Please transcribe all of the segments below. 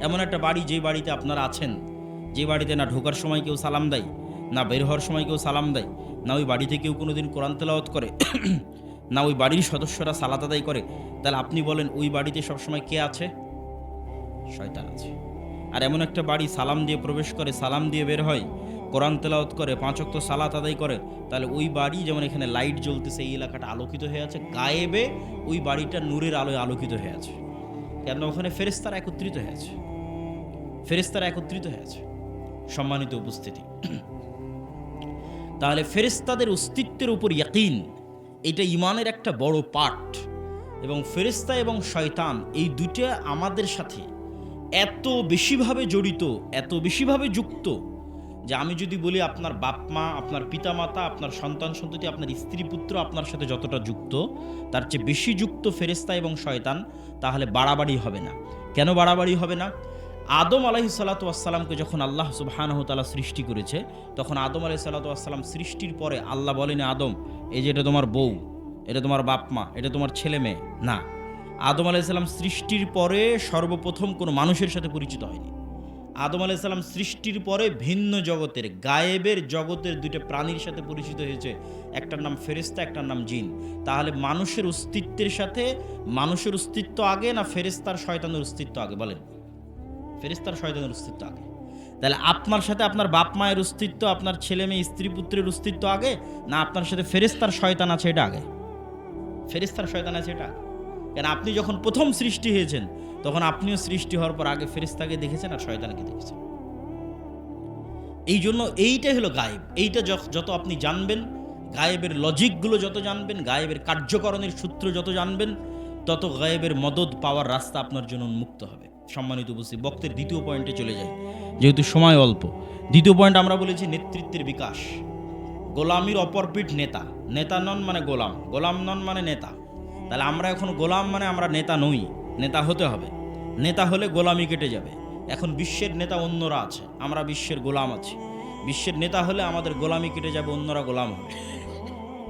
এমন একটা বাড়ি, যে বাড়িতে আপনারা আছেন, যে বাড়িতে না ঢোকার সময় কেউ সালাম দেয়, না বের হওয়ার সময় কেউ সালাম দেয়, না ওই বাড়িতে কেউ কোনোদিন কোরআন তেলাওয়াত করে, না ওই বাড়ির সদস্যরা সালাত আদায় করে, তাহলে আপনি বলেন ওই বাড়িতে সবসময় কে আছে? শয়তান আছে। আর এমন একটা বাড়ি সালাম দিয়ে প্রবেশ করে, সালাম দিয়ে বের হয়, কোরআন তেলাওয়াত করে, 5 ওয়াক্ত সালাত আদায় করে, তাহলে ওই বাড়ি যেমন এখানে লাইট জ্বলতেছে, এই এলাকাটা আলোকিত হয়ে আছে, গায়েবে ওই বাড়িটা নূরের আলোয় আলোকিত হয়ে আছে। কেন? ওখানে ফেরেশতারা একত্রিত হয়ে আছে, ফেরেশতারা একত্রিত হয়ে আছে। সম্মানিত উপস্থিতি, তাহলে ফেরেশতাদের অস্তিত্বের উপর ইয়াকিন, এটা ঈমানের একটা বড় পার্ট। এবং ফেরেশতা এবং শয়তান এই দুইটা আমাদের সাথে এত বেশিভাবে জড়িত, এত বেশিভাবে যুক্ত, যে আমি যদি বলি আপনার বাপ মা, আপনার পিতামাতা, আপনার সন্তান সন্ততি, আপনার স্ত্রী পুত্র আপনার সাথে যতটা যুক্ত, তার চেয়ে বেশি যুক্ত ফেরেশতা এবং শয়তান, তাহলে বাড়াবাড়ি হবে না। কেন বাড়াবাড়ি হবে না? আদম আলাইহিসসালাতু ওয়াসসালামকে যখন আল্লাহ সুবহানাহু তাআলা সৃষ্টি করেছে, তখন আদম আলাইহিসসালাতু ওয়াসসালাম সৃষ্টির পরে আল্লাহ বলেন, আদম, এই যে এটা তোমার বউ, এটা তোমার বাপ মা, এটা তোমার ছেলে মেয়ে না। আদম আলাইহিসসালাম সৃষ্টির পরে সর্বপ্রথম কোনো মানুষের সাথে পরিচিত হয়নি। আদম আলাইহিসসালাম সৃষ্টির পরে ভিন্ন জগতের, গায়েবের জগতের দুইটা প্রাণীর সাথে পরিচিত হয়েছে, একটার নাম ফেরেশতা, একটার নাম জিন। তাহলে মানুষের অস্তিত্বের সাথে মানুষের অস্তিত্ব আগে, না ফেরেশতার শয়তানের অস্তিত্ব আগে? বলেন, ফেরেশতার শয়তানের অস্তিত্ব আগে। তাহলে আপনার সাথে আপনার বাপ মায়ের অস্তিত্ব, আপনার ছেলে মেয়ে স্ত্রী পুত্রের অস্তিত্ব আগে, না আপনার সাথে ফেরেশতার শয়তান আছে এটা আগে? ফেরেশতার শয়তান আছে এটা আগে। কেন? আপনি যখন প্রথম সৃষ্টি হয়েছেন, তখন আপনিও সৃষ্টি হওয়ার পর আগে ফেরেশতাকে দেখেছেন আর শয়তানকে দেখেছেন। এই জন্য এইটাই হলো গায়েব। এইটা যত আপনি জানবেন, গায়েবের লজিকগুলো যত জানবেন, গায়েবের কার্যকরণের সূত্র যত জানবেন, তত গায়েবের মদদ পাওয়ার রাস্তা আপনার জন্য উন্মুক্ত হবে। সম্মানিত উপস্থিতি, বক্তের দ্বিতীয় পয়েন্টে চলে যায়, যেহেতু সময় অল্প। দ্বিতীয় পয়েন্ট আমরা বলেছি নেতৃত্বের বিকাশ। গোলামির অপরপিঠ নেতা। নেতা নন মানে গোলাম, গোলাম নন মানে নেতা। তাহলে আমরা এখন গোলাম মানে আমরা নেতা নই, নেতা হতে হবে। নেতা হলে গোলামি কেটে যাবে। এখন বিশ্বের নেতা অন্যরা আছে, আমরা বিশ্বের গোলাম আছি। বিশ্বের নেতা হলে আমাদের গোলামি কেটে যাবে, অন্যরা গোলাম হবে।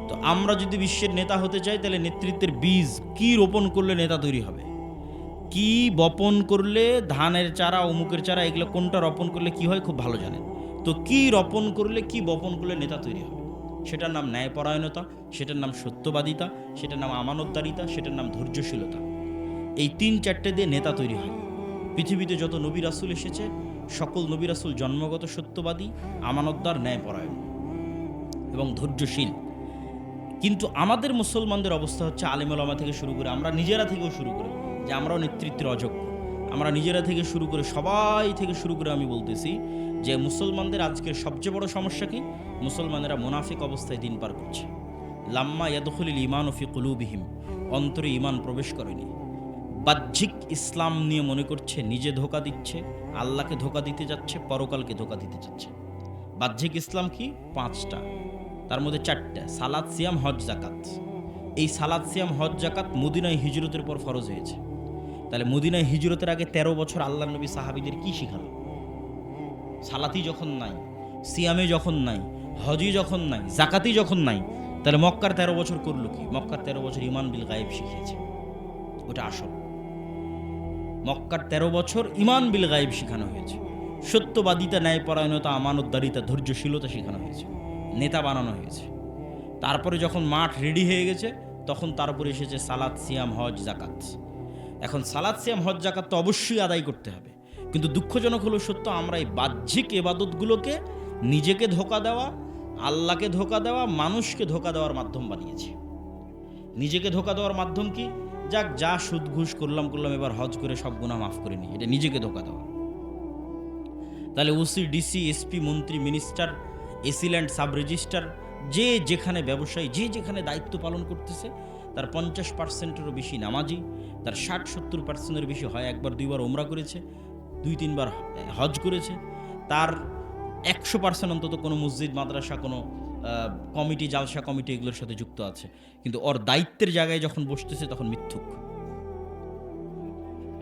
তো আমরা যদি বিশ্বের নেতা হতে চাই, তাহলে নেতৃত্বের বীজ কি রোপণ করলে নেতা তৈরি হবে, কি বপন করলে, ধানের চারা, অমুকের চারা, এগুলো কোনটা রোপণ করলে কি হয় খুব ভালো জানেন। তো কি রোপণ করলে, কি বপন করলে নেতা তৈরি হবে? সেটার নাম ন্যায়পরায়ণতা, সেটার নাম সত্যবাদিতা, সেটার নাম আমানতদারিতা, সেটার নাম ধৈর্যশীলতা। এই 3-4টে দিয়ে নেতা তৈরি হয়। পৃথিবীতে যত নবী রাসূল এসেছে, সকল নবী রাসূল জন্মগত সত্যবাদী, আমানতদার, ন্যায়পরায়ণ এবং ধৈর্যশীল। কিন্তু আমাদের মুসলমানদের অবস্থা হচ্ছে, আলেম ওলামা থেকে শুরু করে আমরা নিজেরা থেকেও শুরু করে, যে আমরাও নেতৃত্বের অযোগ্য। আমরা নিজেরা থেকে শুরু করে, সবাই থেকে শুরু করে আমি বলতেছি যে মুসলমানদের আজকের সবচেয়ে বড় সমস্যা কি? মুসলমানেরা মুনাফিক অবস্থায় দিন পার করছে। লাম্মা ইয়াদখুলুল ঈমানু ফি কুলুবিহিম, অন্তরে ঈমান প্রবেশ করেনি। বাহ্যিক ইসলাম নিয়ে মনে করছে নিজে ধোঁকা দিচ্ছে, আল্লাহকে ধোঁকা দিতে যাচ্ছে, পরকালকে ধোঁকা দিতে যাচ্ছে। বাহ্যিক ইসলাম কি? 5টা, তার মধ্যে 4টা, সালাত, সিয়াম, হজ, জাকাত। এই সালাত, সিয়াম, হজ, জাকাত মদিনায় হিজরতের পর ফরজ হয়েছে। তাহলে মদিনায় হিজরতের আগে 13 বছর আল্লাহর নবী সাহাবীদের কি শিখালো? সালাতই যখন নাই, সিয়ামে যখন নাই, হজই যখন নাই, জাকাতই যখন নাই, তাহলে মক্কার 13 বছর করলো কি? মক্কার 13 বছর ঈমান বিল গায়েব শিখিয়েছে, ওটা আসল। মক্কার 13 বছর ঈমান বিল গায়েব শেখানো হয়েছে, সত্যবাদিতা, ন্যায়পরায়ণতা, আমানতদারিতা, ধৈর্যশীলতা শেখানো হয়েছে, নেতা বানানো হয়েছে। তারপরে যখন মাঠ রেডি হয়ে গেছে, তখন তার উপরে এসেছে সালাত, সিয়াম, হজ, জাকাত। এখন সালাত, সিয়াম, হজ, জাকাত তো অবশ্যই আদায় করতে হবে, কিন্তু দুঃখজনক হলো সত্য, আমরা এই বাহ্যিক ইবাদতগুলোকে নিজেকে ধোঁকা দেওয়া, আল্লাহকে ধোঁকা দেওয়া, মানুষকে ধোঁকা দেওয়ার মাধ্যম বানিয়েছি। নিজেকে ধোঁকা দেওয়ার মাধ্যম কি? যাক, যা সুদ ঘুষ করলাম, এবার হজ করে সব গুনাহ মাফ করে নিই, এটা নিজেকে ধোঁকা দেওয়া। তাহলে ওসি, ডিসি, এসপি, মন্ত্রী, মিনিস্টার, এসিল্যান্ড, সাব রেজিস্ট্রার, যে যেখানে ব্যবসায়ী, যে যেখানে দায়িত্ব পালন করতেছে, তার 50%-এরও বেশি নামাজি, তার 60-70%-এর বেশি হয় 1-2 বার ওমরা করেছে, 2-3 বার হজ করেছে, তার 100% অন্তত কোনো মসজিদ, মাদ্রাসা, কোনো কমিটি, জালসা কমিটি এগুলোর সাথে যুক্ত আছে। কিন্তু ওর দায়িত্বের জায়গায় যখন বসতেছে তখন মিথ্যুক,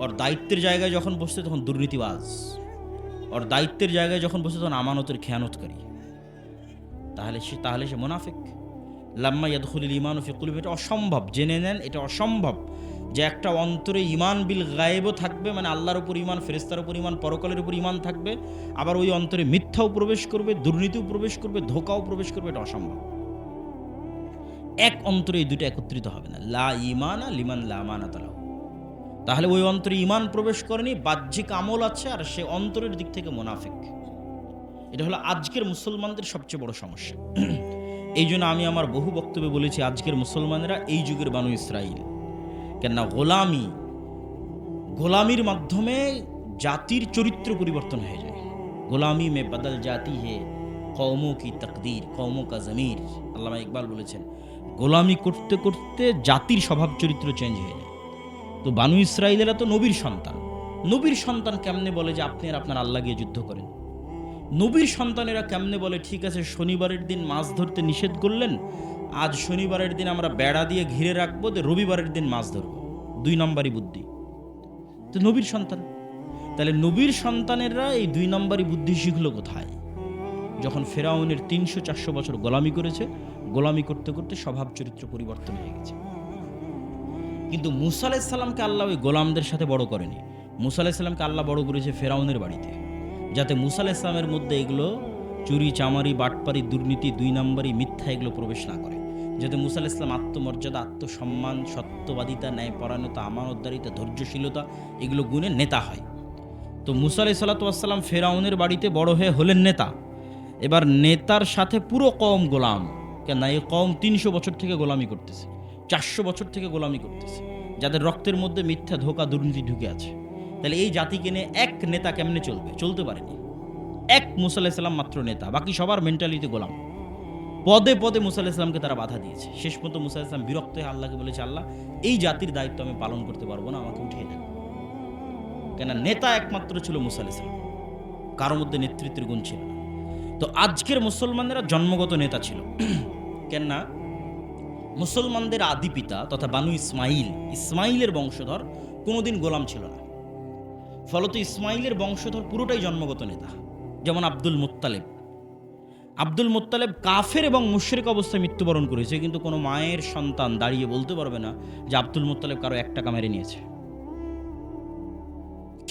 ওর দায়িত্বের জায়গায় যখন বসছে তখন দুর্নীতিবাজ, ওর দায়িত্বের জায়গায় যখন বসে তখন আমানতের খেয়ানতকারী। তাহলে সে মুনাফিক। লাম্মা ইয়াদখুলুল ঈমানু ফি কুলুবিহিম, এটা অসম্ভব। জেনে নেন, এটা অসম্ভব যে একটা অন্তরে ইমান বিল গায়েবও থাকবে, মানে আল্লাহর উপর ইমান, ফেরেশতার উপর ইমান, পরকালের উপর ইমান থাকবে, আবার ওই অন্তরে মিথ্যাও প্রবেশ করবে, দুর্নীতিও প্রবেশ করবে, ধোঁকাও প্রবেশ করবে, এটা অসম্ভব। এক অন্তরে এই দুটো একত্রিত হবে না। লা ঈমানা লিমান লা আমানাতা লাহু। তাহলে ওই অন্তরে ইমান প্রবেশ করেনি, বাহ্যিক আমল আছে, আর সে অন্তরের দিক থেকে মুনাফিক। এটা হলো আজকের মুসলমানদের সবচেয়ে বড় সমস্যা। এই জন্য আমি আমার বহু বক্তব্যে বলেছি, আজকের মুসলমানেরা এই যুগের বানু ইসরাইল। কেননা গোলামির মাধ্যমে জাতির চরিত্র পরিবর্তন হয়ে যায়। গোলামি মে বদল জাতি হে কওমো কি তকদির, কওমো কা জমির। আল্লামা ইকবাল বলেছেন, গোলামি করতে করতে জাতির স্বভাব চরিত্র চেঞ্জ হয়ে যায়। তো বানু ইসরাইলেরা তো নবীর সন্তান। নবীর সন্তান কেমনে বলে যে আপনি আর আপনার আল্লাহ গিয়ে যুদ্ধ করেন? নবীর সন্তানেরা কেমনে বলে ঠিক আছে শনিবারের দিন মাছ ধরতে নিষেধ করলেন, আজ শনিবারের দিন আমরা বেড়া দিয়ে ঘিরে রাখবো, রবিবারের দিন মাছ ধরবো? 2 নম্বরই বুদ্ধি। তো নবীর সন্তান, তাহলে নবীর সন্তানেরা এই 2 নম্বরই বুদ্ধি শিখলো কোথায়? যখন ফেরাউনের 300-400 বছর গোলামি করেছে, গোলামি করতে করতে স্বভাব চরিত্র পরিবর্তন হয়ে গেছে। কিন্তু মুসা আলাইহিস সালামকে আল্লাহ ওই গোলামদের সাথে বড় করেনি। মুসা আলাইহিস সালামকে আল্লাহ বড় করেছে ফেরাউনের বাড়িতে, যাতে মুসা আলাইহিস সালামের মধ্যে এগুলো চুরি, চামারি, বাটপারি, দুর্নীতি, 2 নম্বরই, মিথ্যা এগুলো প্রবেশ না করে, যাতে মুসা আলাইহিস সালাম আত্মমর্যাদা, আত্মসম্মান, সত্যবাদিতা, ন্যায়পরায়ণতা, আমানতদারিতা, ধৈর্যশীলতা এগুলো গুণে নেতা হয়। তো মুসা আলাইহিস সালাতু ওয়াস সালাম ফেরাউনের বাড়িতে বড় হয়ে হলেন নেতা। এবার নেতার সাথে পুরো কওম গোলাম। কেন এই কওম 300 বছর থেকে গোলামি করতেছে, 400 বছর থেকে গোলামি করতেছে, যাদের রক্তের মধ্যে মিথ্যা, ধোঁকা, দুর্নীতি ঢুকে আছে। তাহলে এই জাতিকে নিয়ে এক নেতা কেমনে চলবে? চলতে পারেনি। এক মুসা আলাইহিস সালাম মাত্র নেতা, বাকি সবার মেন্টালিটি গোলাম। পদে পদে মুসা আলাইহিস সালামকে তারা বাধা দিয়েছে। শেষ পর্যন্ত মুসা আলাইহিস সালাম বিরক্ত হয়ে আল্লাহকে বলেছে, আল্লাহ এই জাতির দায়িত্ব আমি পালন করতে পারবো না, আমাকে উঠিয়ে দেন। কেন নেতা একমাত্র ছিল মুসা আলাইহিস সালাম, কারো মধ্যে নেতৃত্বের গুণ ছিল না। তো আজকের মুসলমানেরা জন্মগত নেতা ছিল। কেননা মুসলমানদের আদি পিতা তথা বানু ইসমাইলের বংশধর কোনোদিন গোলাম ছিল না। ফলত ইসমাইলের বংশধর পুরোটাই জন্মগত নেতা। যেমন আব্দুল মুত্তালেব কাফের এবং মুশরিক অবস্থায় মৃত্যুবরণ করেছে, কিন্তু কোনো মায়ের সন্তান দাঁড়িয়ে বলতে পারবে না যে আব্দুল মুত্তালেব কারো 1 টাকা মেরে নিয়েছে।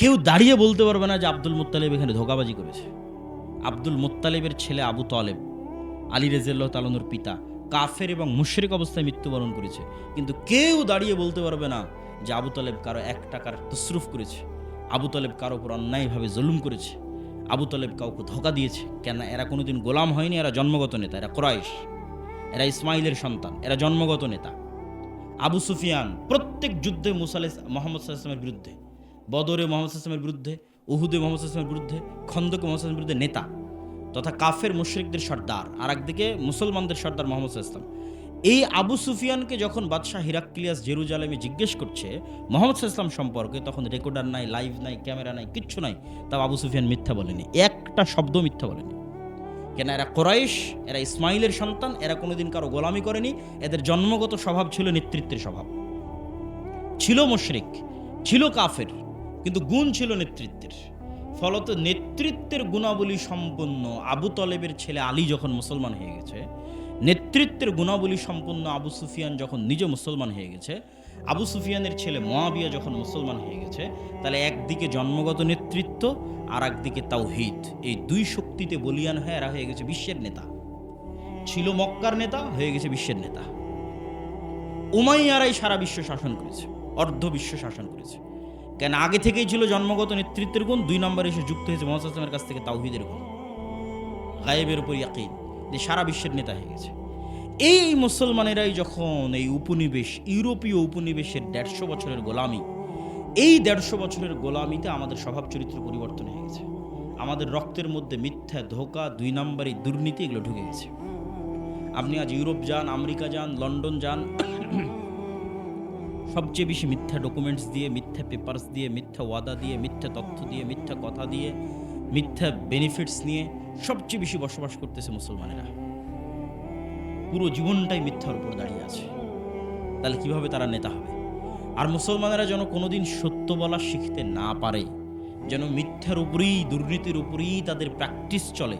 কেউ দাঁড়িয়ে বলতে পারবে না যে আব্দুল মুত্তালেব এখানে ধোঁকাবাজি করেছে। আব্দুল মুত্তালেবের ছেলে আবু তালেব, আলী রাদিয়াল্লাহু তাআলা আনহুর পিতা, কাফের এবং মুশরিক অবস্থায় মৃত্যুবরণ করেছে, কিন্তু কেউ দাঁড়িয়ে বলতে পারবে না যে আবু তালেব কারো 1 টাকার তসরুফ করেছে, আবু তালেব কারো উপর অন্যায়ভাবে জুলুম করেছে, আবু তালেব কাউকে ধোঁকা দিয়েছে। কেন? এরা কোনোদিন গোলাম হয়নি, এরা জন্মগত নেতা, এরা কুরাইশ, এরা ইসমাইলের সন্তান, এরা জন্মগত নেতা। আবু সুফিয়ান প্রত্যেক যুদ্ধে মুহাম্মদ সাল্লাল্লাহু আলাইহি ওয়াসাল্লামের বিরুদ্ধে, বদরে মুহাম্মদ সাল্লাল্লাহু আলাইহি ওয়াসাল্লামের বিরুদ্ধে, উহুদে মুহাম্মদ সাল্লাল্লাহু আলাইহি ওয়াসাল্লামের বিরুদ্ধে, খন্দকে মুহাম্মদ সাল্লাল্লাহু আলাইহি ওয়াসাল্লামের বিরুদ্ধে নেতা তথা কাফের মুশরিকদের সর্দার, আর একদিকে মুসলমানদের সর্দার মুহাম্মদ সাল্লাল্লাহু আলাইহি ওয়াসাল্লাম। এই আবু সুফিয়ানকে যখন বাদশাহ হিরাক্লিয়াস জেরুজালেমে জিজ্ঞেস করছে মুহাম্মদ সাল্লাল্লাহু আলাইহি ওয়াসাল্লাম সম্পর্কে, তখন রেকর্ডার নাই, লাইভ নাই, ক্যামেরা নাই, কিচ্ছু নাই, তাও আবু সুফিয়ান মিথ্যা বলেনি, একটা শব্দ মিথ্যা বলেনি। কেন? এরা কুরাইশ, এরা ইসমাইলের সন্তান, এরা কোনোদিন কারো গোলামি করেনি, এদের জন্মগত স্বভাব ছিল নেতৃত্বের স্বভাব। ছিল মুশরিক, ছিল কাফের, কিন্তু গুণ ছিল নেতৃত্বের। ফলত নেতৃত্বের গুণাবলী সম্পন্ন আবু তালেবের ছেলে আলী যখন মুসলমান হয়ে গেছে, নেতৃত্বের গুণাবলী সম্পন্ন আবু সুফিয়ান যখন নিজে মুসলমান হয়ে গেছে, আবু সুফিয়ানের ছেলে মুয়াবিয়া যখন মুসলমান হয়ে গেছে, তাহলে একদিকে জন্মগত নেতৃত্ব আর একদিকে তাওহীদ, এই 2 শক্তিতে বলিয়ান হয়ে এরা হয়ে গেছে বিশ্বের নেতা। ছিল মক্কার নেতা, হয়ে গেছে বিশ্বের নেতা। উমাইয়ারাই সারা বিশ্ব শাসন করেছে, অর্ধ বিশ্ব শাসন করেছে। কেন? আগে থেকেই ছিল জন্মগত নেতৃত্বের গুণ, 2 নম্বরে এসে যুক্ত হয়েছে মুহাম্মদ সাল্লাল্লাহু আলাইহি ওয়াসাল্লামের কাছ থেকে তাওহীদের গুণ, গায়েবের উপর ইয়াকিন, যে সারা বিশ্বের নেতা হয়ে গেছে। এই মুসলমানেরাই যখন এই উপনিবেশ, ইউরোপীয় উপনিবেশের 150 বছরের গোলামি, এই 150 বছরের গোলামিতে আমাদের স্বভাব চরিত্র পরিবর্তন হয়ে গেছে। আমাদের রক্তের মধ্যে মিথ্যা, ধোঁকা, 2 নম্বরই, দুর্নীতি এগুলো ঢুকে গেছে। আপনি আজ ইউরোপ যান, আমেরিকা যান, লন্ডন যান, সবচেয়ে বেশি মিথ্যা ডকুমেন্টস দিয়ে, মিথ্যা পেপারস দিয়ে, মিথ্যা ওয়াদা দিয়ে, মিথ্যা তথ্য দিয়ে, মিথ্যা কথা দিয়ে, মিথ্যা বেনিফিটস নিয়ে সবচেয়ে বেশি বসবাস করতেছে মুসলমানেরা। পুরো জীবনটাই মিথ্যার উপর দাঁড়িয়ে আছে। তাহলে কিভাবে তারা নেতা হবে? আর মুসলমানেরা যেন কোনোদিন সত্য বলা শিখতে না পারে, যেন মিথ্যার উপরেই, দুর্নীতির উপরেই তাদের প্র্যাকটিস চলে,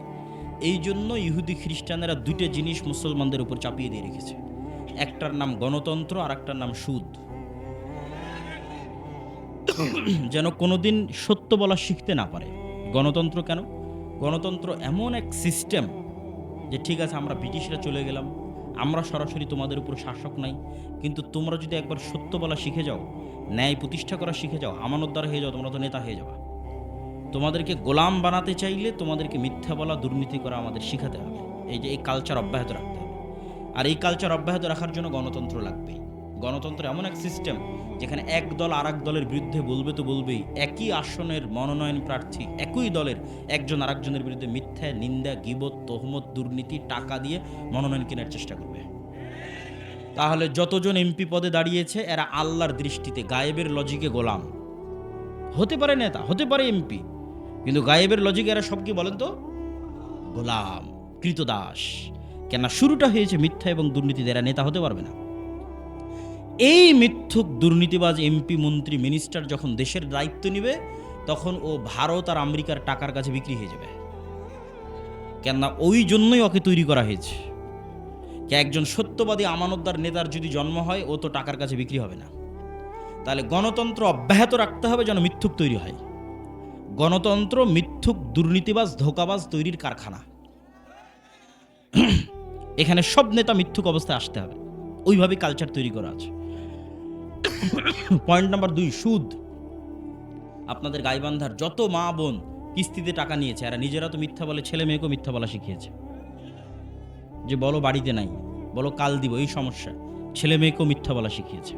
এই জন্য ইহুদি খ্রিস্টানেরা 2টা জিনিস মুসলমানদের উপর চাপিয়ে দিয়ে রেখেছে। একটার নাম গণতন্ত্র, আর একটার নাম সুদ। যেন কোনোদিন সত্য বলা শিখতে না পারে। গণতন্ত্র কেন? গণতন্ত্র এমন এক সিস্টেম যে ঠিক আছে আমরা ব্রিটিশরা চলে গেলাম, আমরা সরাসরি তোমাদের উপর শাসক নাই, কিন্তু তোমরা যদি একবার সত্য বলা শিখে যাও, ন্যায় প্রতিষ্ঠা করা শিখে যাও, আমানতদার হয়ে যাও, তোমরা তো নেতা হয়ে যাবে। তোমাদেরকে গোলাম বানাতে চাইলে তোমাদেরকে মিথ্যা বলা, দুর্নীতি করা আমাদের শিখাতে হবে। এই কালচার অব্যাহত রাখতে হবে। আর এই কালচার অব্যাহত রাখার জন্য গণতন্ত্র লাগবেই। গণতন্ত্র এমন এক সিস্টেম যেখানে এক দল আর এক দলের বিরুদ্ধে বলবে তো বলবেই, একই আসনের মনোনয়ন প্রার্থী একই দলের একজন আরেকজনের বিরুদ্ধে মিথ্যা, নিন্দা, গীবত, তহমত, দুর্নীতি, টাকা দিয়ে মনোনয়ন কেনার চেষ্টা করবে। তাহলে যতজন এমপি পদে দাঁড়িয়েছে এরা আল্লাহর দৃষ্টিতে গায়েবের লজিকে গোলাম। হতে পারে নেতা, হতে পারে এমপি, কিন্তু গায়েবের লজিকে এরা সব কি বলেন তো? গোলাম, কৃতদাস। কেন? শুরুটা হয়েছে মিথ্যা এবং দুর্নীতিতে, এরা নেতা হতে পারবে না। এই মিথ্যুক দুর্নীতিবাজ এমপি, মন্ত্রী, মিনিস্টার যখন দেশের দায়িত্ব নিবে, তখন ও ভারত আর আমেরিকার টাকার কাছে বিক্রি হয়ে যাবে। কেননা ওই জন্যই ওকে তৈরি করা হয়েছে। একজন সত্যবাদী আমানতদার নেতার যদি জন্ম হয়, ও তো টাকার কাছে বিক্রি হবে না। তাহলে গণতন্ত্র অব্যাহত রাখতে হবে যেন মিথ্যুক তৈরি হয়। গণতন্ত্র মিথ্যুক, দুর্নীতিবাজ, ধোঁকাবাজ তৈরির কারখানা। এখানে সব নেতা মিথ্যুক অবস্থায় আসতে হবে, ওইভাবে কালচার তৈরি করা আছে। পয়েন্ট নাম্বার 2, সুদ। আপনাদের গাইবান্ধার যত মা বোন কিস্তিতে টাকা নিয়েছে, এরা নিজেরা তো মিথ্যা বলে, ছেলে মেয়েকেও মিথ্যা বলা শিখিয়েছে। যে বলো বাড়িতে নাই, বলো কাল দিব, এই সমস্যা, ছেলে মেয়েকেও মিথ্যা বলা শিখিয়েছে।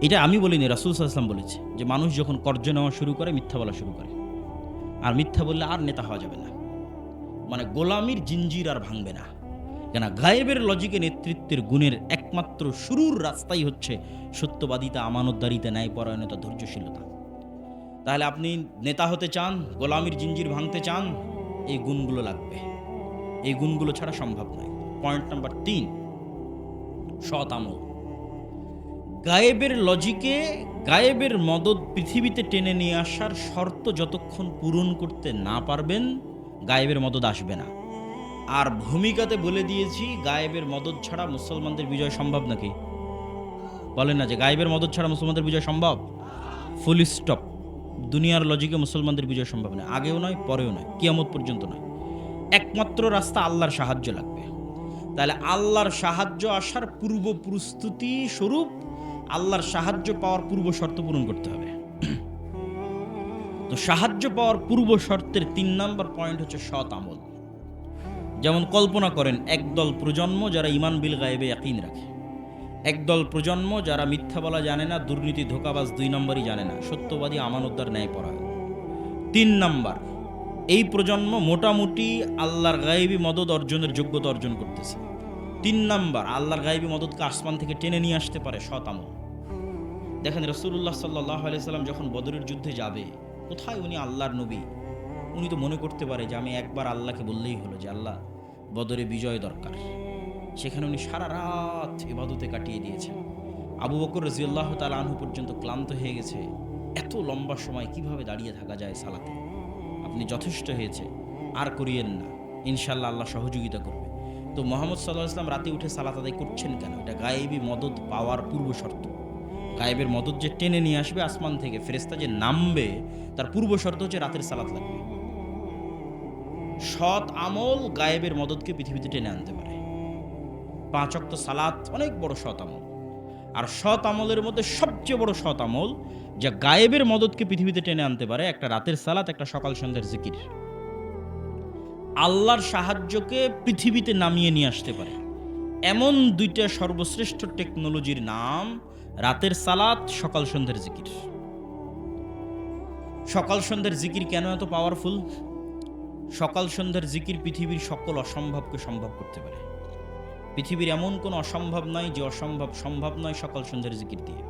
এটা আমি বলিনি, রাসূল সাল্লাল্লাহু আলাইহি ওয়াসাল্লাম বলেছে যে মানুষ যখন কর্জ নেওয়া শুরু করে, মিথ্যা বলা শুরু করে। আর মিথ্যা বললে আর নেতা হওয়া যাবে না, মানে গোলামির জিঞ্জির আর ভাঙবে না। কেন? গায়েবের লজিকে নেতৃত্বের গুণের একমাত্র শুরুর রাস্তাই হচ্ছে সত্যবাদিতা, আমানতদারিতা, ন্যায়পরায়ণতা, ধৈর্যশীলতা। তাহলে আপনি নেতা হতে চান, গোলামির জিঞ্জির ভাঙতে চান, এই গুণগুলো লাগবে। এই গুণগুলো ছাড়া সম্ভব নয়। পয়েন্ট নাম্বার 3, সৎ আমল। গায়েবের লজিকে গায়েবের মদদ পৃথিবীতে টেনে নিয়ে আসার শর্ত যতক্ষণ পূরণ করতে না পারবেন, গায়েবের মদদ আসবে না। আর ভূমিকাতে বলে দিয়েছি, গায়েবের মদদ ছাড়া মুসলমানদের বিজয় সম্ভব নাকি? বলেন না যে গায়েবের মদদ ছাড়া মুসলমানদের বিজয় সম্ভব? Full stop. দুনিয়ার লজিকে মুসলমানদের বিজয় সম্ভব নয়, আগেও নয়, পরেও নয়, কিয়ামত পর্যন্ত নয়। একমাত্র রাস্তা আল্লাহর সাহায্য লাগবে। তাহলে আল্লাহর সাহায্য আসার পূর্ব প্রস্তুতি স্বরূপ আল্লাহর সাহায্য পাওয়ার পূর্ব শর্ত পূরণ করতে হবে। তো সাহায্য পাওয়ার পূর্ব শর্তের 3 নম্বর পয়েন্ট হচ্ছে সৎ আমল। যেমন কল্পনা করেন, একদল প্রজন্ম যারা ঈমান বিল গায়েবে ইয়াকিন রাখে, একদল প্রজন্ম যারা মিথ্যা বলা জানে না, দুর্নীতি, ধোঁকাবাজ 2 নম্বরই জানে না, সত্যবাদী, আমানতদার, ন্যায়পরায়ণ। 3 নম্বর, এই প্রজন্ম মোটামুটি আল্লাহর গায়েবী মদদ অর্জনের যোগ্যতা অর্জন করতেছে। 3 নম্বর, আল্লাহর গায়েবী মদদকে আসমান থেকে টেনে নিয়ে আসতে পারে সৎ আমল। দেখেন রাসূলুল্লাহ সাল্লাল্লাহু আলাইহি সাল্লাম যখন বদরের যুদ্ধে যাবে, কোথায় উনি আল্লাহর নবী, উনি তো মনে করতে পারে যে আমি একবার আল্লাহকে বললেই হলো যে আল্লাহ বদরে বিজয় দরকার। সেখানে উনি সারা রাত ইবাদতে কাটিয়ে দিয়েছেন। আবু বকর রাদিয়াল্লাহু তাআলা আনহু পর্যন্ত ক্লান্ত হয়ে গেছে। এত লম্বা সময় কিভাবে দাঁড়িয়ে থাকা যায় সালাতে? আপনি যথেষ্ট হয়েছে, আর করিয়েন না, ইনশাআল্লাহ আল্লাহ সহযোগিতা করবে। তো মুহাম্মদ সাল্লাল্লাহু আলাইহি ওয়াসাল্লাম রাতে উঠে সালাত আদায় করছেন কেন? এটা গায়েবী মদদ পাওয়ার পূর্ব শর্ত। গায়েবের মদদ যে টেনে নিয়ে আসবে আসমান থেকে, ফেরেশতা যে নামবে, তার পূর্ব শর্ত হচ্ছে রাতের সালাত লাগবে। সৎ আমল গায়েবের মদদকে পৃথিবীতে টেনে আনতে পারে। 5 ওয়াক্ত সালাত অনেক বড় সৎ আমল। আর সৎ আমলের মধ্যে সবচেয়ে বড় সৎ আমল যা গায়েবের মদদকে পৃথিবীতে টেনে আনতে পারে, একটা রাতের সালাত, একটা সকাল সন্ধ্যার জিকির। আল্লাহর সাহায্যকে পৃথিবীতে নামিয়ে নিয়ে আসতে পারে এমন 2টা সর্বশ্রেষ্ঠ টেকনোলজির নাম রাতের সালাত, সকাল সন্ধ্যার জিকির। সকাল সন্ধ্যার জিকির কেন এত পাওয়ারফুল? সকাল সন্ধ্যার জিকির পৃথিবীর সকল অসম্ভবকে সম্ভব করতে পারে। পৃথিবীর এমন কোনো অসম্ভব নাই যে অসম্ভব সম্ভব নয় সকাল সন্ধ্যার জিকির দিয়ে।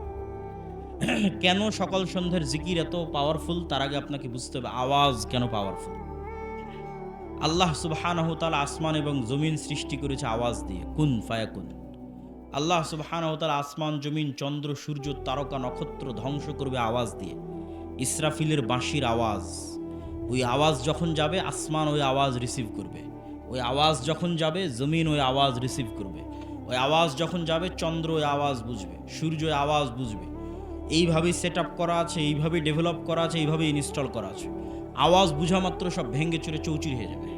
কেন সকাল সন্ধ্যার জিকির এত পাওয়ারফুল? তার আগে আপনাকে বুঝতে হবে আওয়াজ কেন পাওয়ারফুল। আল্লাহ সুবহানাহু ওয়া তাআলা আসমান এবং জমিন সৃষ্টি করেছে আওয়াজ দিয়ে, কুন ফায়াকুন। আল্লাহ সুবহানাহু ওয়া তাআলা আসমান, জমিন, চন্দ্র, সূর্য, তারকা, নক্ষত্র ধ্বংস করবে আওয়াজ দিয়ে। ইসরাফিলের বাঁশির আওয়াজ, ওই আওয়াজ যখন যাবে আসমান ওই আওয়াজ রিসিভ করবে, ওই আওয়াজ যখন যাবে জমিন ওই আওয়াজ রিসিভ করবে, ওই আওয়াজ যখন যাবে চন্দ্র ওই আওয়াজ বুঝবে, সূর্য ওই আওয়াজ বুঝবে। এইভাবেই সেট আপ করা আছে, এইভাবেই ডেভেলপ করা আছে, এইভাবেই ইনস্টল করা আছে। আওয়াজ বুঝা মাত্র সব ভেঙে চুরে চৌচির হয়ে যাবে।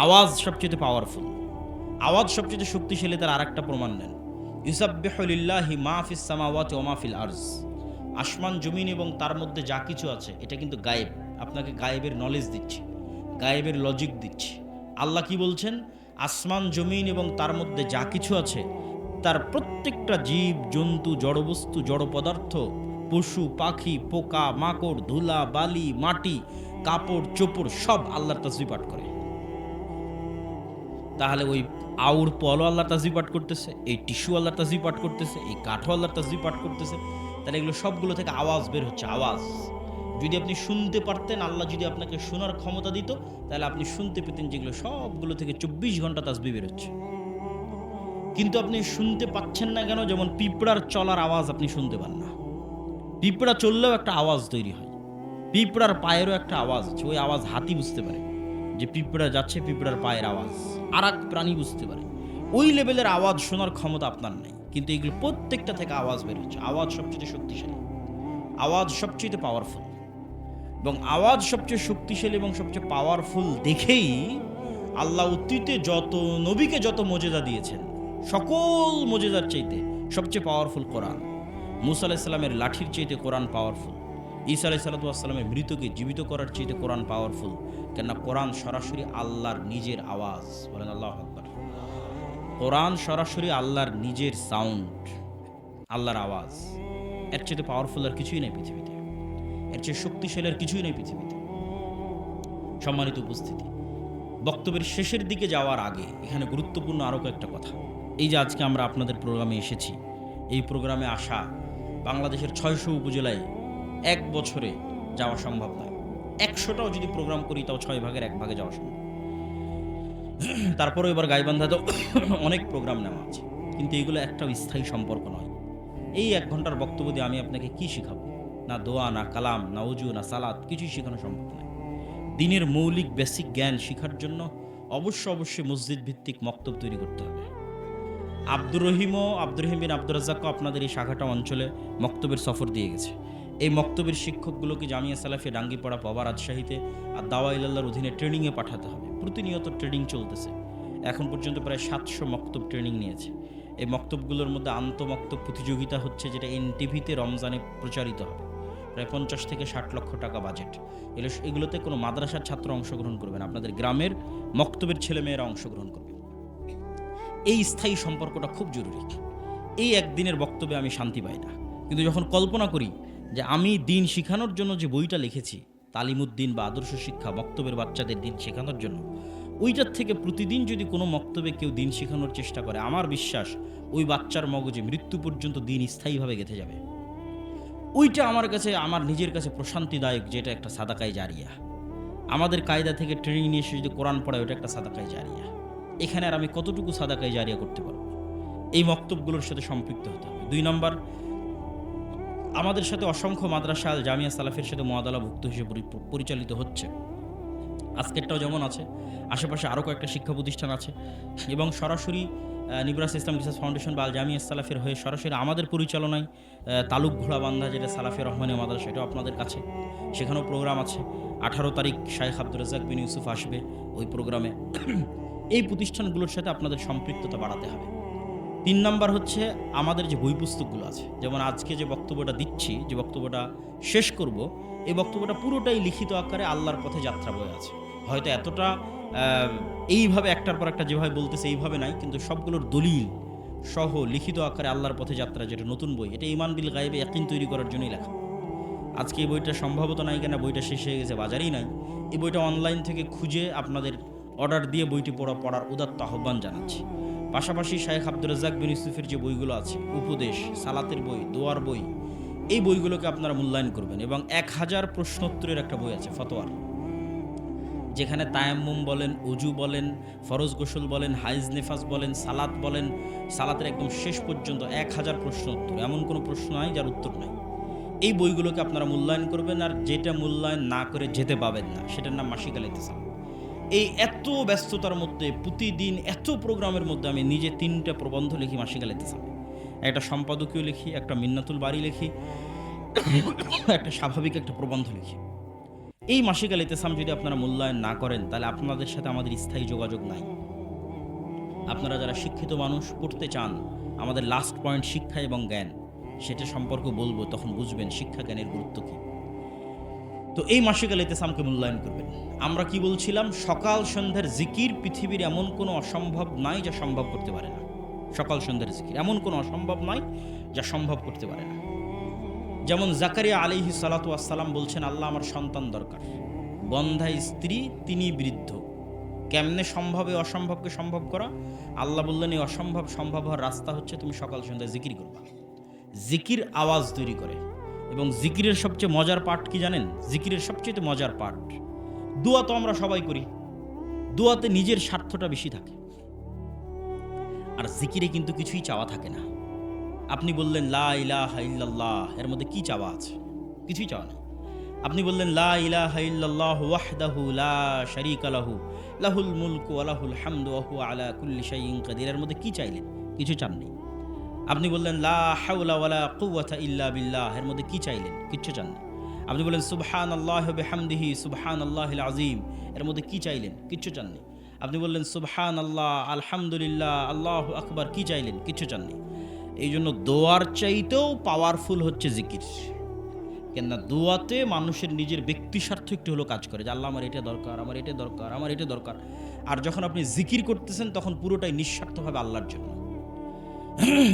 আওয়াজ সবচেয়ে পাওয়ারফুল, আওয়াজ সবচেয়ে শক্তিশালী। তার আরেকটা প্রমাণ নেন, ইউসাব্বিহু লিল্লাহি মা ফিস সামাওয়াতি ওয়া মা ফিল আরজ। আসমান জমিন এবং তার মধ্যে যা কিছু আছে এটা কিন্তু গায়েব। আপনাকে গায়েবের নলেজ দিচ্ছি, গায়েবের লজিক দিচ্ছি। আল্লাহ কি বলছেন? আসমান জমিন এবং তার মধ্যে যা কিছু আছে, তার প্রত্যেকটা জীব জন্তু, জড়বস্তু, জড় পদার্থ, পশু পাখি, পোকা মাকড়, ধুলা বালি, মাটি, কাপড় চোপড় সব আল্লাহর তাসবিহ পাঠ করে। তাহলে ওই আউর পলও আল্লাহর তাসবিহ পাঠ করতেছে, এই টিস্যু আল্লাহর তাসবিহ পাঠ করতেছে, এই কাঠও আল্লাহর তাসবিহ পাঠ করতেছে। তাহলে এগুলো সবগুলো থেকে আওয়াজ বের হচ্ছে, আওয়াজ। যদি আপনি শুনতে পারতেন, আল্লাহ যদি আপনাকে শোনার ক্ষমতা দিত, তাহলে আপনি শুনতে পেতেন যেগুলো সবগুলো থেকে 24 ঘন্টা তাসবিহ বের হচ্ছে। কিন্তু আপনি শুনতে পাচ্ছেন না কেন? যেমন পিঁপড়ার চলার আওয়াজ আপনি শুনতে পান না। পিঁপড়া চললেও একটা আওয়াজ তৈরি হয়, পিঁপড়ার পায়েরও একটা আওয়াজ আছে। ওই আওয়াজ হাতি বুঝতে পারে যে পিঁপড়া যাচ্ছে, পিঁপড়ার পায়ের আওয়াজ। আর এক প্রাণী বুঝতে পারে। ওই লেভেলের আওয়াজ শোনার ক্ষমতা আপনার নাই, কিন্তু এগুলো প্রত্যেকটা থেকে আওয়াজ বের হচ্ছে। আওয়াজ সবচেয়ে শক্তিশালী, আওয়াজ সবচেয়ে পাওয়ারফুল। এবং আওয়াজ সবচেয়ে শক্তিশালী এবং সবচেয়ে পাওয়ারফুল দেখেই আল্লাহ অতীতে যত নবীকে যত মর্যাদা দিয়েছেন, সকল মর্যাদার চাইতে সবচেয়ে পাওয়ারফুল কোরআন। মুসা আলাইহিস সালামের লাঠির চাইতে কোরআন পাওয়ারফুল। ঈসা আলাইহিস সালামের মৃতকে জীবিত করার চাইতে কোরআন পাওয়ারফুল। কেননা কোরআন সরাসরি আল্লাহর নিজের আওয়াজ। বলেন আল্লাহু আকবার। কোরআন সরাসরি আল্লাহর নিজের সাউন্ড, আল্লাহর আওয়াজ। এর চাইতে পাওয়ারফুল আর কিছুই নেই পৃথিবীতে, এর চেয়ে শক্তিশালী আর কিছুই নেই পৃথিবীতে। সম্মানিত উপস্থিতি, বক্তব্যের শেষের দিকে যাওয়ার আগে এখানে গুরুত্বপূর্ণ আরও কয়েকটা কথা। এই যে আজকে আমরা আপনাদের প্রোগ্রামে এসেছি, এই প্রোগ্রামে আসা বাংলাদেশের 600 উপজেলায় এক বছরে যাওয়া সম্ভব নয়। 100টাও যদি প্রোগ্রাম করি তাও 6 ভাগের 1 ভাগে যাওয়া সম্ভব। তারপরে এবার গাইবান্ধাতেও অনেক প্রোগ্রাম নেওয়া আছে, কিন্তু এগুলো একটাও স্থায়ী সম্পর্ক নয়। এই 1 ঘন্টার বক্তব্য দিয়ে আমি আপনাকে কি শিখাবো? না দোয়া, না কালাম, না উজু, না সালাত, কিছুই শেখানো সম্ভব নয়। দিনের মৌলিক বেসিক জ্ঞান শেখার জন্য অবশ্যই মসজিদ ভিত্তিক মক্তব তৈরি করতে হবে। আব্দুর রহিম বিন আব্দুর রাজ্জাকও আপনাদের এই শাখাটা অঞ্চলে মক্তবের সফর দিয়ে গেছে। এই মক্তবের শিক্ষকগুলোকে জামিয়া সালাফিয়া ডাঙ্গিপাড়া, পাওয়া, রাজশাহীতে আর দাওয়া ইলাল্লাহর অধীনে ট্রেনিংয়ে পাঠাতে হবে। প্রতিনিয়ত ট্রেনিং চলতেছে। এখন পর্যন্ত প্রায় 700 মক্তব ট্রেনিং নিয়েছে। এই মক্তবগুলোর মধ্যে আন্তঃমক্তব প্রতিযোগিতা হচ্ছে, যেটা এনটিভিতে রমজানে প্রচারিত হবে। প্রায় 50 থেকে 60 লক্ষ টাকা বাজেট। এগুলোতে কোনো মাদ্রাসার ছাত্র অংশগ্রহণ করবে না, আপনাদের গ্রামের মক্তবের ছেলেমেয়েরা অংশগ্রহণ করবে। এই স্থায়ী সম্পর্কটা খুব জরুরি। এই একদিনের বক্তব্যে আমি শান্তি পাই না, কিন্তু যখন কল্পনা করি যে আমি দিন শেখানোর জন্য যে বইটা লিখেছি, তালিমুদ্দিন বা আদর্শ শিক্ষা, মক্তবের বাচ্চাদের দিন শেখানোর জন্য, ওইটার থেকে প্রতিদিন যদি কোনো মক্তবে কেউ দিন শেখানোর চেষ্টা করে, আমার বিশ্বাস ওই বাচ্চার মগজে মৃত্যু পর্যন্ত দিন স্থায়ীভাবে গেঁথে যাবে। ওইটা আমার কাছে, আমার নিজের কাছে প্রশান্তিদায়ক, যেটা একটা সাদাকায়ে জারিয়া। আমাদের কায়দা থেকে ট্রেনিং নিয়ে এসে যদি কোরআন পড়ায়, ওটা একটা সাদাকায়ে জারিয়া। এখানে আর আমি কতটুকু সাদাকায়ে জারিয়া করতে পারবো? এই মক্তবগুলোর সাথে সম্পৃক্ত হতে হবে। 2 নম্বর, আমাদের সাথে অসংখ্য মাদ্রাসা আল জামিয়া সালাফের সাথে মুআদালাভুক্ত হিসেবে পরিচালিত হচ্ছে। আজকেরটাও যেমন আছে, আশেপাশে আরও কয়েকটা শিক্ষা প্রতিষ্ঠান আছে। এবং সরাসরি নিবরাস ইসলাম রিসার্চ ফাউন্ডেশন বা আল জামিয়া সালাফের হয়ে সরাসরি আমাদের পরিচালনায় তালুক ঘোড়াবান্ধা, যেটা সালাফিয়া রহমানিয়া মাদ্রাসা, এটাও আপনাদের কাছে, সেখানেও প্রোগ্রাম আছে। 18 তারিখ শাইখ আব্দুর রাজ্জাক বিন ইউসুফ আসবে ওই প্রোগ্রামে। এই প্রতিষ্ঠানগুলোর সাথে আপনাদের সম্পৃক্ততা বাড়াতে হবে। 3 নম্বর হচ্ছে, আমাদের যে বই পুস্তকগুলো আছে, যেমন আজকে যে বক্তব্যটা দিচ্ছি, যে বক্তব্যটা শেষ করব, এই বক্তব্যটা পুরোটাই লিখিত আকারে আল্লাহর পথে যাত্রা বই আছে। হয়তো এতটা এইভাবে একটার পর একটা যেভাবে বলতেছে এইভাবে নাই, কিন্তু সবগুলোর দলিল সহ লিখিত আকারে আল্লাহর পথে যাত্রা, যেটা নতুন বই, এটা ঈমান বিল গায়বে ইয়াকিন তৈরি করার জন্যই লেখা। আজকে এই বইটা সম্ভবত নাই, কেন বইটা শেষ হয়ে গেছে, বাজারেই নাই। এই বইটা অনলাইন থেকে খুঁজে আপনাদের অর্ডার দিয়ে বইটি পড়ার উদাত্ত আহ্বান জানাচ্ছি। পাশাপাশি শাইখ আব্দুর রাজ্জাক বিন ইউসুফের যে বইগুলো আছে, উপদেশ, সালাতের বই, দোয়ার বই, এই বইগুলোকে আপনারা মূল্যায়ন করবেন। এবং 1000 প্রশ্নোত্তরের একটা বই আছে, ফতোয়ার, যেখানে তায়াম্মুম বলেন, উজু বলেন, ফরজ গোসল বলেন, হাইজ নেফাজ বলেন, সালাত বলেন, সালাতের একদম শেষ পর্যন্ত 1000 প্রশ্ন উত্তর। এমন কোনো প্রশ্ন নাই যার উত্তর নাই। এই বইগুলোকে আপনারা মূল্যায়ন করবেন। আর যেটা মূল্যায়ন না করে যেতে পাবেন না, সেটার নাম মাসিক আল ইতিসাম। এই এত ব্যস্ততার মধ্যে, প্রতিদিন এত প্রোগ্রামের মধ্যে আমি নিজে 3টা প্রবন্ধ লিখি মাসিক আল ইতিসামে। একটা সম্পাদকীয় লিখি, একটা মিন্নাতুল বাড়ি লিখি, একটা স্বাভাবিক একটা প্রবন্ধ লিখি। এই মাসিক আল ইতিসাম যদি আপনারা মূল্যায়ন না করেন, তাহলে আপনাদের সাথে আমাদের স্থায়ী যোগাযোগ নাই। আপনারা যারা শিক্ষিত মানুষ, পড়তে চান, আমাদের লাস্ট পয়েন্ট শিক্ষা এবং জ্ঞান, সেটা সম্পর্কে বলবো, তখন বুঝবেন শিক্ষা জ্ঞানের গুরুত্ব কী। তো এই মাসিক আল ইতিসামকে মূল্যায়ন করবেন। আমরা কি বলছিলাম? সকাল সন্ধ্যার জিকির পৃথিবীর এমন কোনো অসম্ভব নাই যা সম্ভব করতে পারে না। সকাল সন্ধ্যার জিকির এমন কোনো অসম্ভব নয় যা সম্ভব করতে পারে না। যেমন জাকারিয়া আলাইহিস সালাতু ওয়াস সালাম বলছেন, আল্লাহ আমার সন্তান দরকার, বন্ধা স্ত্রী, তিনি বৃদ্ধ, কেমনে সম্ভব এই অসম্ভবকে সম্ভব করা? আল্লাহ বললেন, এই অসম্ভব সম্ভব হওয়ার রাস্তা হচ্ছে তুমি সকাল সন্ধ্যায় জিকির করবা। জিকির আওয়াজ তৈরি করে। এবং জিকিরের সবচেয়ে মজার পার্ট কি জানেন? জিকিরের সবচেয়ে মজার পার্ট, দোয়া তো আমরা সবাই করি, দোয়াতে নিজের স্বার্থটা বেশি থাকে, আর জিকিরে কিন্তু কিছুই চাওয়া থাকে না। আপনি বললেন লা ইলাহা ইল্লাল্লাহ, এর মধ্যে কি চাওয়া আছে? কিছুই চাওয়া নেই। আপনি বললেন লা ইলাহা ইল্লাল্লাহু ওয়াহদাহু লা শারীকা লাহু লাহুল মুলকু ওয়া লাহুল হামদু ওয়া হুয়া আলা কুল্লি শাইইন কাদির, এর মধ্যে কি চাইলেন? কিছু চাননি। আপনি বললেন লা হাওলা ওয়ালা কুওয়াতা ইল্লা বিল্লাহ, এর মধ্যে কি চাইলেন? কিচ্ছু চাননি। আপনি বললেন সুবহানাল্লাহি ওয়া বিহামদিহি সুবহানাল্লাহিল আযীম, এর মধ্যে কি চাইলেন? কিচ্ছু চাননি। আপনি বললেন সুবহানাল্লাহ, আলহামদুলিল্লাহ, আল্লাহু আকবার, কি চাইলেন? কিচ্ছু চাননি। এই জন্য দোয়ার চাইতেও পাওয়ারফুল হচ্ছে জিকির। কেননা দোয়াতে মানুষের নিজের ব্যক্তি স্বার্থ একটু হলেও কাজ করে, যে আল্লাহ আমার এটা দরকার, আমার এটা দরকার, আমার এটা দরকার। আর যখন আপনি জিকির করতেছেন, তখন পুরোটাই নিঃস্বার্থভাবে আল্লাহর জন্য।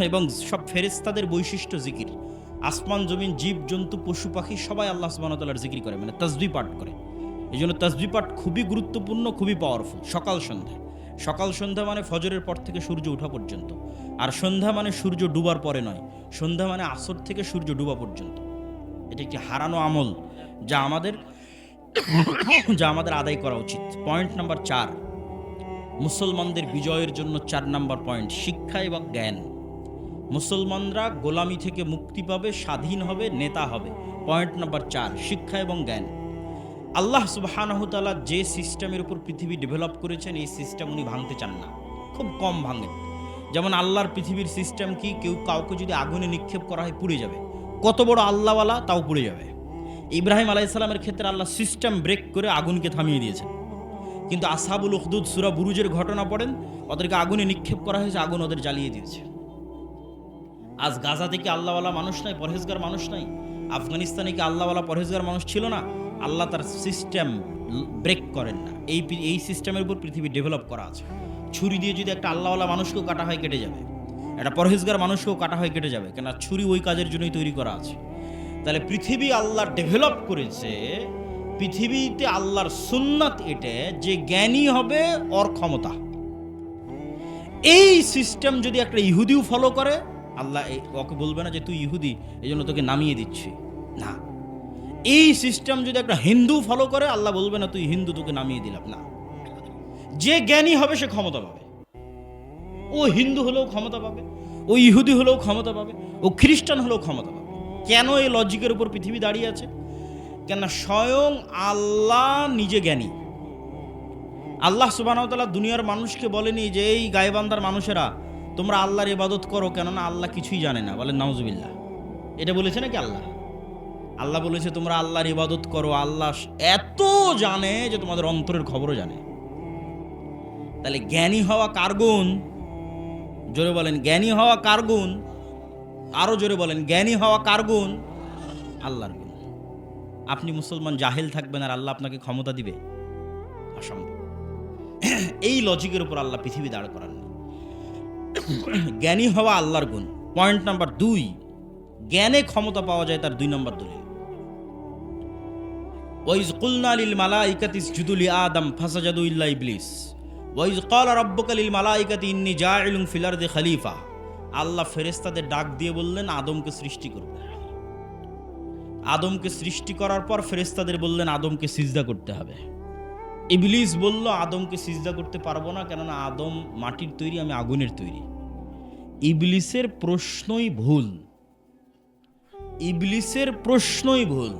এবং সব ফেরেশতাদের বৈশিষ্ট্য জিকির। আসমান জমিন, জীব জন্তু, পশু পাখি সবাই আল্লাহ সুবহানাহু ওয়া তাআলার জিকির করে, মানে তাসবিহ পাঠ করে। এই জন্য তাসবিহ পাঠ খুবই গুরুত্বপূর্ণ, খুবই পাওয়ারফুল। সকাল সন্ধ্যা, সকাল সন্ধ্যা মানে ফজরের পর থেকে সূর্য ওঠা পর্যন্ত, আর সন্ধ্যা মানে সূর্য ডুবার পরে নয়, সন্ধ্যা মানে আসর থেকে সূর্য ডুবা পর্যন্ত। এটা একটি হারানো আমল, যা আমাদের আদায় করা উচিত। পয়েন্ট নাম্বার 4, মুসলমানদের বিজয়ের জন্য 4 নাম্বার পয়েন্ট, শিক্ষা এবং জ্ঞান। মুসলমানরা গোলামি থেকে মুক্তি পাবে, স্বাধীন হবে, নেতা হবে। পয়েন্ট নাম্বার 4, শিক্ষা এবং জ্ঞান। আল্লাহ সুবহানাহু ওয়া তাআলা যে সিস্টেমের উপর পৃথিবী ডেভেলপ করেছেন, এই সিস্টেম উনি ভাঙতে চান না, খুব কম ভাঙেন। যেমন আল্লাহর পৃথিবীর সিস্টেম কি? কাউকে যদি আগুনে নিক্ষেপ করা হয় পুড়ে যাবে, কত বড় আল্লাহওয়ালা তাও পুড়ে যাবে। ইব্রাহিম আলাইহিস সালামের ক্ষেত্রে আল্লাহ সিস্টেম ব্রেক করে আগুনকে থামিয়ে দিয়েছেন। কিন্তু আসহাবুল উখদুদ সূরা বুরুজের ঘটনা পড়েন, ওদেরকে আগুনে নিক্ষেপ করা হয়েছে, আগুন ওদের জ্বালিয়ে দিয়েছে। আজ গাজা থেকে আল্লাহওয়ালা মানুষ নাই, পরহেজগার মানুষ নাই। আফগানিস্তানে কি আল্লাহওয়ালা পরহেজগার মানুষ ছিল না? আল্লাহ তার সিস্টেম ব্রেক করেন না। এই সিস্টেমের উপর পৃথিবী ডেভেলপ করা আছে। ছুরি দিয়ে যদি একটা আল্লাহওয়ালা মানুষকেও কাটা হয়, কেটে যাবে। একটা পরহেজগার মানুষকেও কাটা হয়, কেটে যাবে, কেন ছুরি ওই কাজের জন্যই তৈরি করা আছে। তাহলে পৃথিবী আল্লাহ ডেভেলপ করেছে, পৃথিবীতে আল্লাহর সুন্নাত এটা যে জ্ঞানী হবে ওর ক্ষমতা। এই সিস্টেম যদি একটা ইহুদিও ফলো করে, আল্লাহ ওকে বলবে না যে তুই ইহুদি, এই জন্য তোকে নামিয়ে দিচ্ছি, না। এই সিস্টেম যদি একটা হিন্দু ফলো করে, আল্লাহ বলবে না তুই হিন্দু, তোকে নামিয়ে দিলাম, না। যে জ্ঞানী হবে সে ক্ষমতা পাবে। ও হিন্দু হলেও ক্ষমতা পাবে, ও ইহুদি হলেও ক্ষমতা পাবে, ও খ্রিস্টান হলেও ক্ষমতা পাবে। কেন এই লজিকের উপর পৃথিবী দাঁড়িয়ে আছে? কেন স্বয়ং আল্লাহ নিজে জ্ঞানী। আল্লাহ সুবহানাহু ওয়া তাআলা দুনিয়ার মানুষকে বলেনি যে এই গায়বান্দার মানুষেরা তোমরা আল্লাহর ইবাদত করো, কেননা আল্লাহ কিছুই জানে না। বলেন নাউজুবিল্লাহ। এটা বলেছে নাকি আল্লাহ? আল্লাহ বলেছে তোমরা আল্লাহর ইবাদত করো, আল্লাহ এত জানে যে তোমাদের অন্তরের খবরও জানে। তাহলে জ্ঞানী হওয়া কার গুণ? জোরে বলেন, জ্ঞানী হওয়া কার গুণ? আরো জোরে বলেন, জ্ঞানী হওয়া কার গুণ? আল্লাহর গুণ। আপনি মুসলমান জাহেল থাকবেন আর আল্লাহ আপনাকে ক্ষমতা দিবে? অসম্ভব। এই লজিকের উপর আল্লাহ পৃথিবী দাঁড় করাননি। জ্ঞানী হওয়া আল্লাহর গুণ। পয়েন্ট নাম্বার 2, জ্ঞানে ক্ষমতা পাওয়া যায় তার 2 নম্বর দলিল। ওয়াইজ কুলনা লিল মালাইকাতি ইসজুদু লি আদম ফাসাজাদু ইল্লা ইবলিস ওয়াইজ ক্বালা রাব্বুকা লিল মালাইকাতি ইন্নী জাইলুন ফিল আরদি খলিফা। আল্লাহ ফেরেশতাদের ডাক দিয়ে বললেন আদমকে সৃষ্টি করব। আদমকে সৃষ্টি করার পর ফেরেশতাদের বললেন আদমকে সিজদা করতে হবে। ইবলিস বলল আদমকে সিজদা করতে পারবো না, কেননা আদম মাটির তৈরি, আমি আগুনের তৈরি। ইবলিসের প্রশ্নই ভুল। ইবলিসের প্রশ্নই ভুল।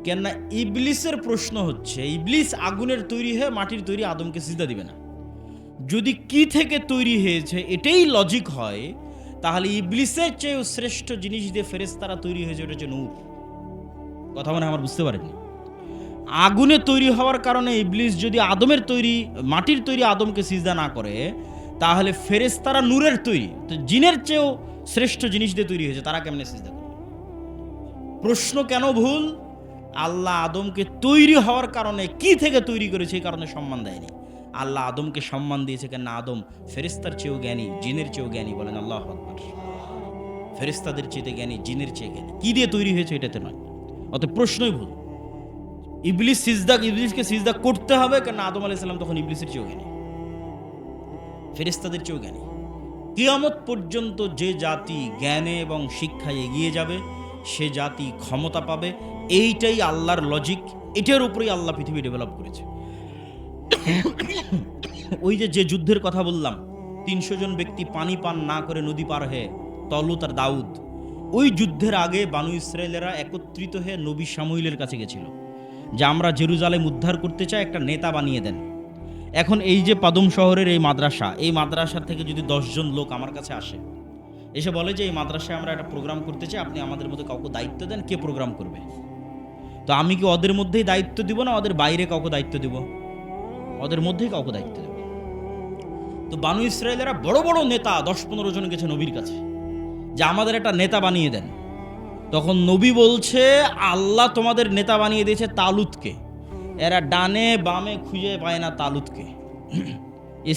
কেননা ইবলিসের প্রশ্ন হচ্ছে ইবলিস আগুনের তৈরি হয়ে মাটির তৈরি, আদমকে সিজদা দিবে না। যদি কি থেকে তৈরি হয়েছে এটাই লজিক হয়, তাহলে ইবলিসের চেয়েও শ্রেষ্ঠ জিনিস দিয়ে ফেরেশতারা তৈরি হয়েছে, ওটা হচ্ছে নূর। কথা মানে আমার বুঝতে পারেননি? আগুনে তৈরি হওয়ার কারণে ইবলিস যদি আদমের তৈরি, মাটির তৈরি আদমকে সিজদা না করে, তাহলে ফেরেশতারা নূরের তৈরি, তো জিনের চেয়েও শ্রেষ্ঠ জিনিস দিয়ে তৈরি হয়েছে, তারা কেমনে সিজদা করে? প্রশ্ন কেন ভুল? আল্লাহ আদমকে তৈরি হওয়ার কারণে, কি থেকে তৈরি করেছে এই কারণে সম্মান দেয়নি। আল্লাহ আদমকে সম্মান দিয়েছে কেন? আদম ফেরেশতার চেয়েও জ্ঞানী, জিনের চেয়েও জ্ঞানী। বলেন আল্লাহু আকবার। ফেরেশতাদের চেয়ে জ্ঞানী, জিনের চেয়ে জ্ঞানী। কি দিয়ে তৈরি হয়েছে এটাতে নয়। অতএব প্রশ্নই ভুল। ইবলিসকে সিজদা করতে হবে কেন? আদম আলাইহিস সালাম তখন ইবলিসের চেয়েও জ্ঞানী, ফেরেশতাদের চেয়েও জ্ঞানী। কিয়ামত পর্যন্ত যে জাতি জ্ঞানে এবং শিক্ষায় এগিয়ে যাবে, সে জাতি ক্ষমতা পাবে। এইটাই আল্লাহর লজিক, এটার উপরেই আল্লাহ পৃথিবী ডেভেলপ করেছে। ওই যে যুদ্ধের কথা বললাম, ৩০০ জন ব্যক্তি পানি পান না করে নদী পার হয়ে, তলুত আর দাউদ, ওই যুদ্ধের আগে বানু ইসরায়েলেরা একত্রিত হয়ে নবী শামুইলের কাছে গেছিল যে আমরা জেরুজালেম উদ্ধার করতে চাই, একটা নেতা বানিয়ে দেন। এখন এই যে পাদুম শহরের এই মাদ্রাসা থেকে যদি ১০ জন লোক আমার কাছে আসে, এসে বলে যে এই মাদ্রাসায় আমরা একটা প্রোগ্রাম করতে চাই, আপনি আমাদের মধ্যে কাউকে দায়িত্ব দেন, কে প্রোগ্রাম করবে? তো আমি কি ওদের মধ্যেই দায়িত্ব দিব না ওদের বাইরে কাউকে দায়িত্ব দিব? ওদের মধ্যেই কাউকে দায়িত্ব দেব। তো বানু ইসরায়েলেরা বড় বড় নেতা ১০-১৫ জন গেছে নবীর কাছে যে আমাদের একটা নেতা বানিয়ে দেন। তখন নবী বলছে আল্লাহ তোমাদের নেতা বানিয়ে দিয়েছে তালুতকে। এরা ডানে বামে খুঁজে পায় না তালুতকে।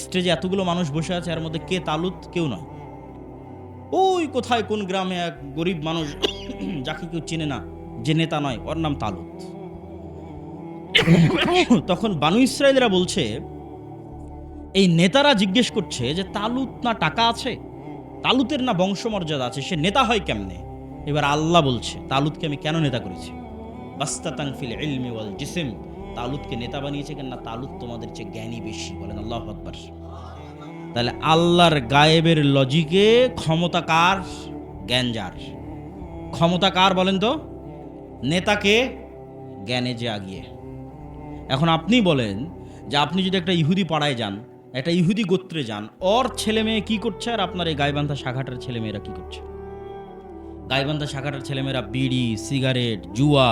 স্টেজে এতগুলো মানুষ বসে আছে, এর মধ্যে কে তালুত? কেউ নয়। ওই কোথায় কোন গ্রামে এক গরিব মানুষ যাকে কেউ চেনে না, যে নেতা নয়, ওর নাম তালুত। তখন বানু ইসরায়েলরা বলছে, এই নেতারা জিজ্ঞেস করছে যে তালুত না টাকা আছে, তালুতের না বংশমর্যাদা আছে, সে নেতা হয় কেমনে? এবার আল্লাহ বলছে তালুতকে আমি কেন নেতা করেছি? বাস্তাতান ফিল ইলমি ওয়াল জিসম। তালুতকে নেতা বানিয়েছে কেন? না, তালুত তোমাদের চেয়ে জ্ঞানী বেশি। বলেন আল্লাহু আকবার। তাহলে আল্লাহর গায়েবের লজিকে ক্ষমতা কার? জ্ঞান যার। ক্ষমতা কার বলেন তো? নেতাকে? জ্ঞানে যে আগিয়ে। এখন আপনি বলেন যে আপনি যদি একটা ইহুদি পাড়ায় যান, একটা ইহুদি গোত্রে যান, ওর ছেলে মেয়ে কী করছে আর আপনার এই গাইবান্ধা শাখাটার ছেলেমেয়েরা কী করছে? গাইবান্ধা শাখাটার ছেলেমেয়েরা বিড়ি, সিগারেট, জুয়া,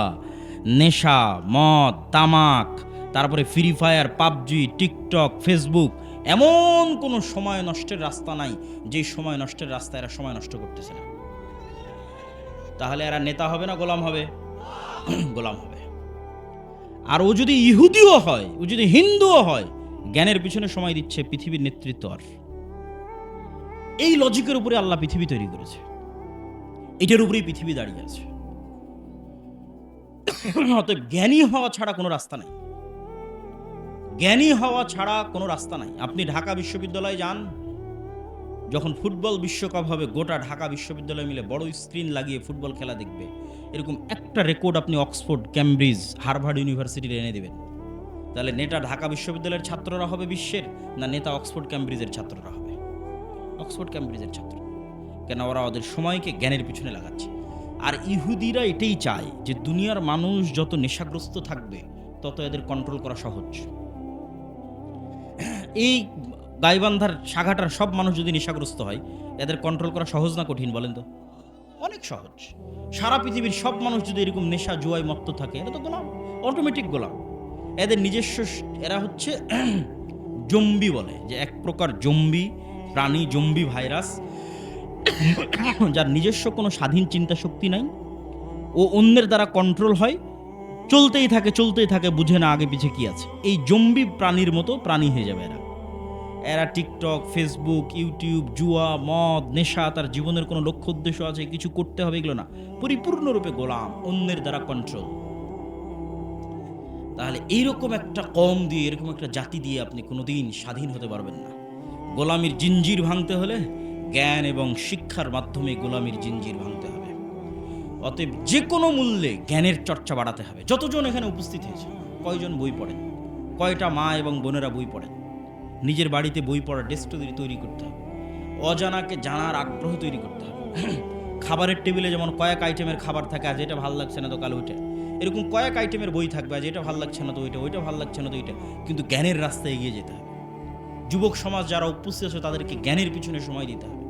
নেশা, মদ, তামাক, তারপরে free fire, PUBG, TikTok, Facebook, এমন কোনো সময় নষ্টের রাস্তা নাই যেই সময় নষ্টের রাস্তা এরা সময় নষ্ট করতেছে না। তাহলে এরা নেতা হবে না গোলাম হবে? গোলাম হবে। আর ও যদি ইহুদিও হয়, ও যদি হিন্দুও হয়, জ্ঞানের পিছনে সময় দিচ্ছে পৃথিবীর নেতৃত্ব। আর এই লজিকের উপরে আল্লাহ পৃথিবী তৈরি করেছে, এটার উপরেই পৃথিবী দাঁড়িয়ে আছে। অতএব জ্ঞানী হওয়া ছাড়া কোনো রাস্তা নাই, জ্ঞানী হওয়া ছাড়া কোনো রাস্তা নাই। আপনি ঢাকা বিশ্ববিদ্যালয়ে যান, যখন ফুটবল বিশ্বকাপ হবে, গোটা ঢাকা বিশ্ববিদ্যালয় মিলে বড় স্ক্রিন লাগিয়ে ফুটবল খেলা দেখবে। এরকম একটা রেকর্ড আপনি অক্সফোর্ড, ক্যামব্রিজ, হার্ভার্ড ইউনিভার্সিটির এনে দেবেন। তাহলে নেতা ঢাকা বিশ্ববিদ্যালয়ের ছাত্ররা হবে বিশ্বের, না নেতা অক্সফোর্ড ক্যামব্রিজের ছাত্ররা হবে? অক্সফোর্ড ক্যামব্রিজের ছাত্র। কেন? ওরা ওদের সময়কে জ্ঞানের পিছনে লাগাচ্ছে। আর ইহুদিরা এটাই চায় যে দুনিয়ার মানুষ যত নেশাগ্রস্ত থাকবে তত এদের কন্ট্রোল করা সহজ। এই গাইবান্ধার শাখাটার সব মানুষ যদি নেশাগ্রস্ত হয়, এদের কন্ট্রোল করা সহজ না কঠিন বলেন তো? অনেক সহজ। সারা পৃথিবীর সব মানুষ যদি এরকম নেশা জুয়ায় মত্ত থাকে, এটা তো গোলাম, অটোমেটিক গোলাম। এদের নিজস্ব, এরা হচ্ছে জম্বি, বলে যে এক প্রকার জম্বি প্রাণী, জম্বি ভাইরাস, যার নিজস্ব কোনো স্বাধীন চিন্তা শক্তি নাই। ও অন্যের দ্বারা কন্ট্রোল হয়, চলতেই থাকে, বুঝে না আগে পিছে কি আছে। এই জম্বি প্রাণীর মতো প্রাণী হয়ে যাবে এরা। এরা টিকটক, ফেসবুক, ইউটিউব, জুয়া, মদ, নেশা, তার জীবনের কোনো লক্ষ্য উদ্দেশ্য আছে, কিছু করতে হবে, এগুলো না, পরিপূর্ণরূপে গোলাম, অন্যের দ্বারা কন্ট্রোল। তাহলে এইরকম একটা কম দিয়ে, এরকম একটা জাতি দিয়ে আপনি কোনোদিন স্বাধীন হতে পারবেন না। গোলামির জিঞ্জির ভাঙতে হলে জ্ঞান এবং শিক্ষার মাধ্যমে গোলামির জিঞ্জির ভাঙতে হবে। অতএব যে কোনো মূল্যে জ্ঞানের চর্চা বাড়াতে হবে। যতজন এখানে উপস্থিত হয়েছে, কয়জন বই পড়েন? কয়টা মা এবং বোনেরা বই পড়েন? নিজের বাড়িতে বই পড়ার ডেস্ক তৈরি করতে হবে। অজানাকে জানার আগ্রহ তৈরি করতে হবে। খাবারের টেবিলে যেমন কয়েক আইটেমের খাবার থাকে, আজ এটা ভালো লাগছে না তো কাল ওইটা, এরকম কয়েক আইটেমের বই থাকবে, আজ এটা ভালো লাগছে না তো ওইটা, ওইটা ভালো লাগছে না তো ওইটা, কিন্তু জ্ঞানের রাস্তায় এগিয়ে যেতে হবে। যুবক সমাজ যারা উপস্থিত আছে তাদেরকে জ্ঞানের পিছনে সময় দিতে হবে।